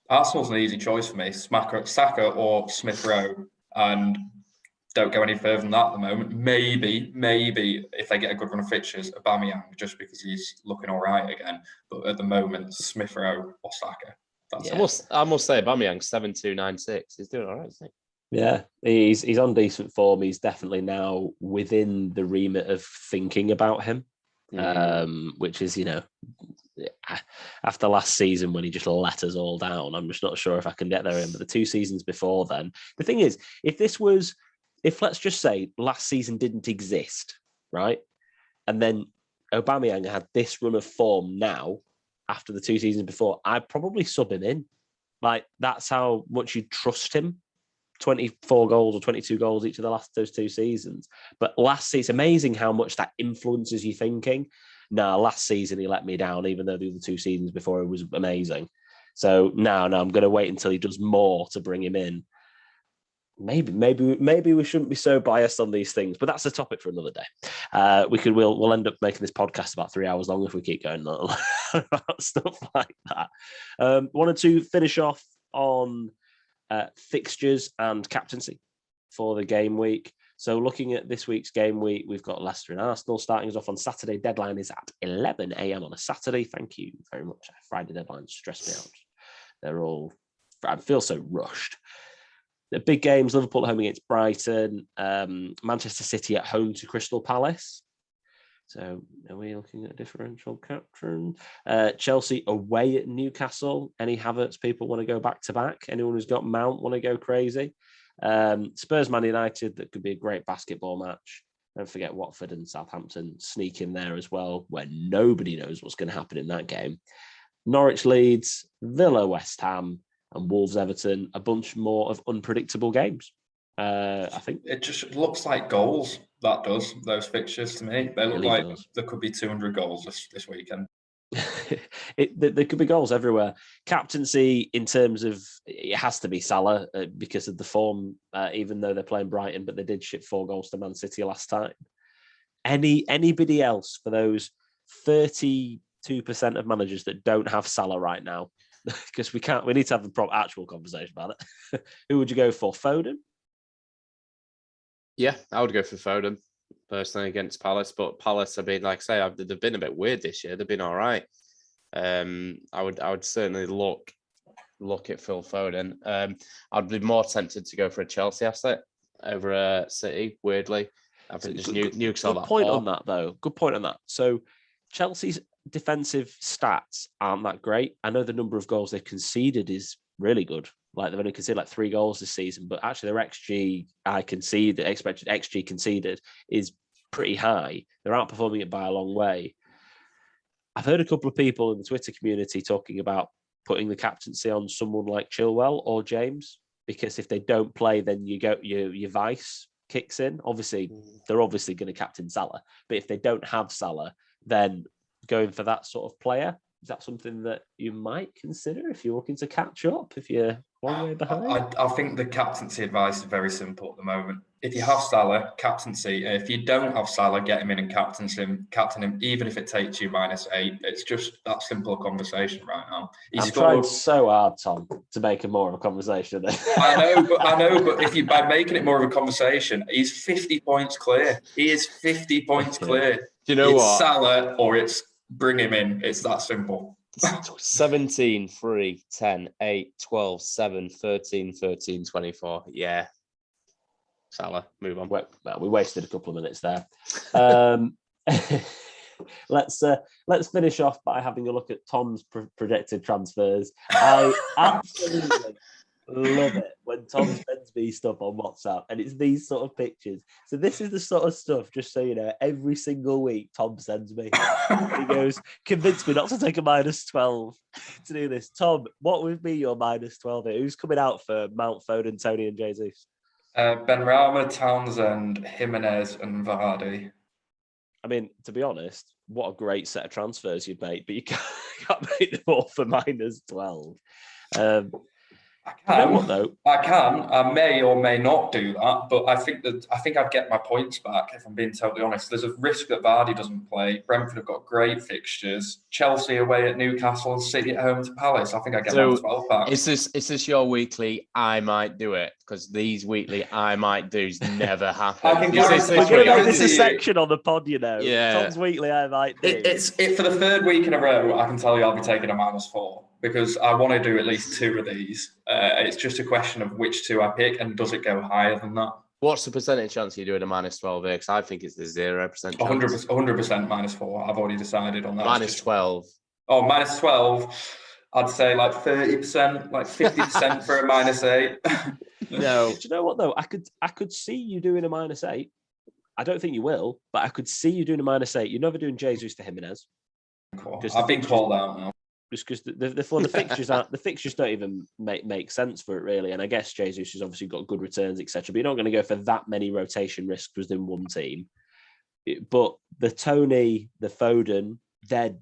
Arsenal's an easy choice for me, Saka or Smith Rowe, and don't go any further than that at the moment. Maybe if they get a good run of fixtures, Aubameyang, just because he's looking all right again. But at the moment, Smith Rowe or Saka. I must say, Aubameyang 7.296. He's doing all right, isn't he? Yeah, he's on decent form. He's definitely now within the remit of thinking about him, which is, after last season when he just let us all down, I'm just not sure if I can get there in. But the 2 seasons before then, the thing is, if let's just say last season didn't exist, right? And then Aubameyang had this run of form now after the 2 seasons before, I'd probably sub him in Like, that's how much you trust him. 24 goals or 22 goals each of those 2 seasons. But last season, it's amazing how much that influences your thinking. No, last season he let me down, even though the other 2 seasons before it was amazing. So now I'm going to wait until he does more to bring him in. Maybe we shouldn't be so biased on these things, but that's a topic for another day. We'll end up making this podcast about 3 hours long if we keep going about stuff like that. Wanted to finish off on fixtures and captaincy for the game week. So looking at this week's game week, we've got Leicester and Arsenal starting us off on Saturday. Deadline is at 11 a.m. on a Saturday. Thank you very much. Friday deadlines stress me out. I feel so rushed. The big games, Liverpool at home against Brighton, Manchester City at home to Crystal Palace. So are we looking at a differential captain? Chelsea away at Newcastle. Any Havertz people want to go back to back? Anyone who's got Mount want to go crazy? Spurs Man United, that could be a great basketball match. Don't forget Watford and Southampton sneak in there as well, where nobody knows what's going to happen in that game. Norwich Leeds, Villa West Ham, and Wolves Everton, a bunch more of unpredictable games. I think it just looks like goals. That does, those fixtures to me. They look like there could be 200 goals this weekend. There could be goals everywhere. Captaincy, in terms of, it has to be Salah because of the form, even though they're playing Brighton, but they did ship 4 goals to Man City last time. Anybody else for those 32% of managers that don't have Salah right now? Because we need to have a actual conversation about it. Who would you go for? Foden? Yeah, I would go for Foden personally against Palace, but Palace have been, like I say, they've been a bit weird this year. They've been all right. I would certainly look at Phil Foden. I'd be more tempted to go for a Chelsea asset over a City. Weirdly, I think just Newcastle. Good point on that, though. Good point on that. So Chelsea's defensive stats aren't that great. I know the number of goals they've conceded is really good. Like, they've only conceded like 3 goals this season, but actually their expected XG conceded is pretty high. They're outperforming it by a long way. I've heard a couple of people in the Twitter community talking about putting the captaincy on someone like Chilwell or James, because if they don't play, then your vice kicks in. Obviously, they're obviously going to captain Salah, but if they don't have Salah, then going for that sort of player, is that something that you might consider if you're looking to catch up, if you're one way behind? I think the captaincy advice is very simple at the moment. If you have Salah, captaincy. If you don't have Salah, get him in and captain him, even if it takes you -8. It's just that simple a conversation right now. I'm trying so hard, Tom, to make it more of a conversation. I know, but if by making it more of a conversation, he's 50 points clear. He is 50 points clear. Do you know what? It's Salah or it's bring him in. It's that simple. 17, 3, 10, 8, 12, 7, 13, 13, 24. Yeah. Salah, move on. Well, we wasted a couple of minutes there. Let's finish off by having a look at Tom's projected transfers. I absolutely love it when Tom sends me stuff on WhatsApp, and it's these sort of pictures. So this is the sort of stuff, just so you know, every single week Tom sends me. He goes, convince me not to take a -12 to do this. Tom, what would be your -12 here? Who's coming out for Mount, Foden, Tony and Jesus? Benrahma, Townsend, Jimenez and Vardy. I mean, to be honest, what a great set of transfers you'd make, but you can't make them all for -12. I can. You know what, though? I can. I may or may not do that, but I think I'd get my points back if I'm being totally honest. There's a risk that Vardy doesn't play. Brentford have got great fixtures. Chelsea away at Newcastle and City at home to Palace. I think I get my 12 back. Is this your weekly? I might do it, because these weekly I might do's never happen. We're going to make this a section on the pod, you know. Yeah. Tom's weekly I might do. It's for the 3rd week in a row. I can tell you I'll be taking a -4. Because I want to do at least 2 of these. It's just a question of which 2 I pick, and does it go higher than that? What's the percentage chance you're doing a -12 here? Because I think it's the 0% chance. 100% -4. I've already decided on that. -12. Oh, -12. I'd say like 30%, like 50% for a -8. No. Do you know what, though? I could see you doing a -8. I don't think you will, but I could see you doing a -8. You're never doing Jesus to Jimenez. I've been called out now. just because the fixtures aren't, the fixtures don't even make sense for it really. And I guess Jesus has obviously got good returns, etc. But you're not going to go for that many rotation risks within one team. But the Tony, the Foden, they're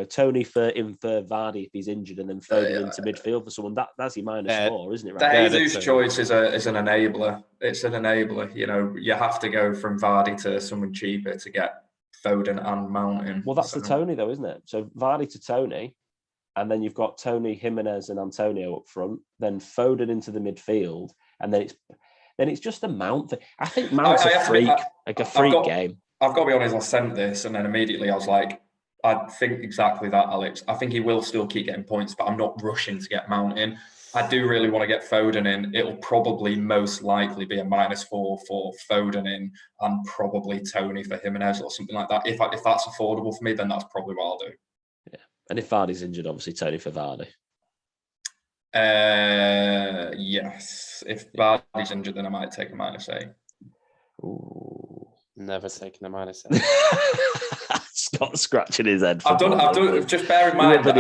Tony for Vardy if he's injured, and then Foden into midfield for someone. That's your -4, isn't it? Right? The Jesus choice is an enabler. It's an enabler. You have to go from Vardy to someone cheaper to get Foden and Mountain. Well, that's the Tony though, isn't it? So Vardy to Tony, and then you've got Tony, Jimenez, and Antonio up front. Then Foden into the midfield, and then it's just a Mount. I think Mount's a freak game. I've got to be honest. I sent this, and then immediately I was like, I think exactly that, Alex. I think he will still keep getting points, but I'm not rushing to get Mount in. I do really want to get Foden in. It'll probably most likely be a -4 for Foden in, and probably Tony for Jimenez or something like that. If that's affordable for me, then that's probably what I'll do. Yeah, and if Vardy's injured, obviously Tony for Vardy. Yes. If Vardy's injured, then I might take a -8. Ooh, never taking a -8. Scott scratching his head. I've done. Just bear in mind that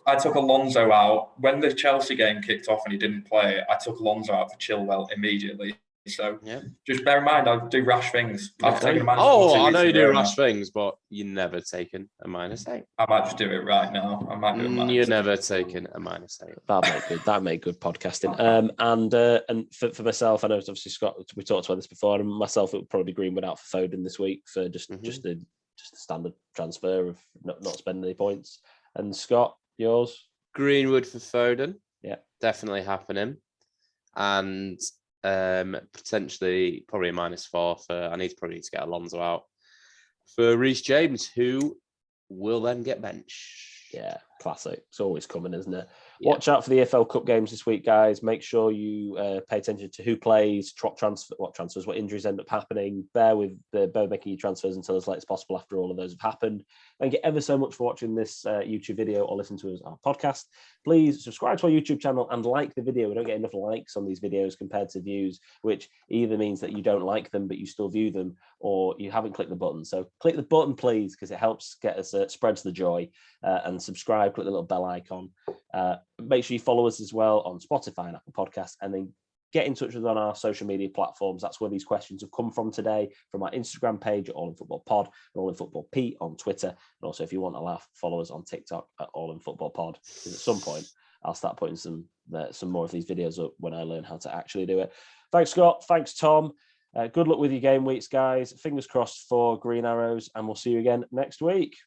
I took Alonso out when the Chelsea game kicked off and he didn't play. I took Alonso out for Chilwell immediately. So just bear in mind, I do rash things. I've taken a -4. I know you do rash things, but you're never taking a -8. I might just do it right now. I might do it. You're never taking a -8. That'd make good podcasting. And for myself, I know it's obviously Scott. We talked about this before, and myself, it would probably be Greenwood out for Foden this week for just the standard transfer of not spending any points. And Scott, yours? Greenwood for Foden. Yeah, definitely happening. And potentially probably a -4 I probably need to get Alonso out for Reece James, who will then get benched. Yeah, classic. It's always coming, isn't it? Yeah. Watch out for the EFL Cup games this week, guys. Make sure you pay attention to who plays, what injuries end up happening. Bear making your transfers until as late as possible after all of those have happened. Thank you ever so much for watching this YouTube video or listen to our podcast. Please subscribe to our YouTube channel and like the video. We don't get enough likes on these videos compared to views, which either means that you don't like them, but you still view them, or you haven't clicked the button. So click the button, please, because it helps get us, spreads the joy. And subscribe, click the little bell icon. Make sure you follow us as well on Spotify and Apple Podcasts, and then get in touch with us on our social media platforms. That's where these questions have come from today, from our Instagram page at All in Football Pod, and All in Football P on Twitter. And also, if you want to laugh, follow us on TikTok at All in Football Pod. Because at some point, I'll start putting some more of these videos up when I learn how to actually do it. Thanks, Scott. Thanks, Tom. Good luck with your game weeks, guys. Fingers crossed for Green Arrows, and we'll see you again next week.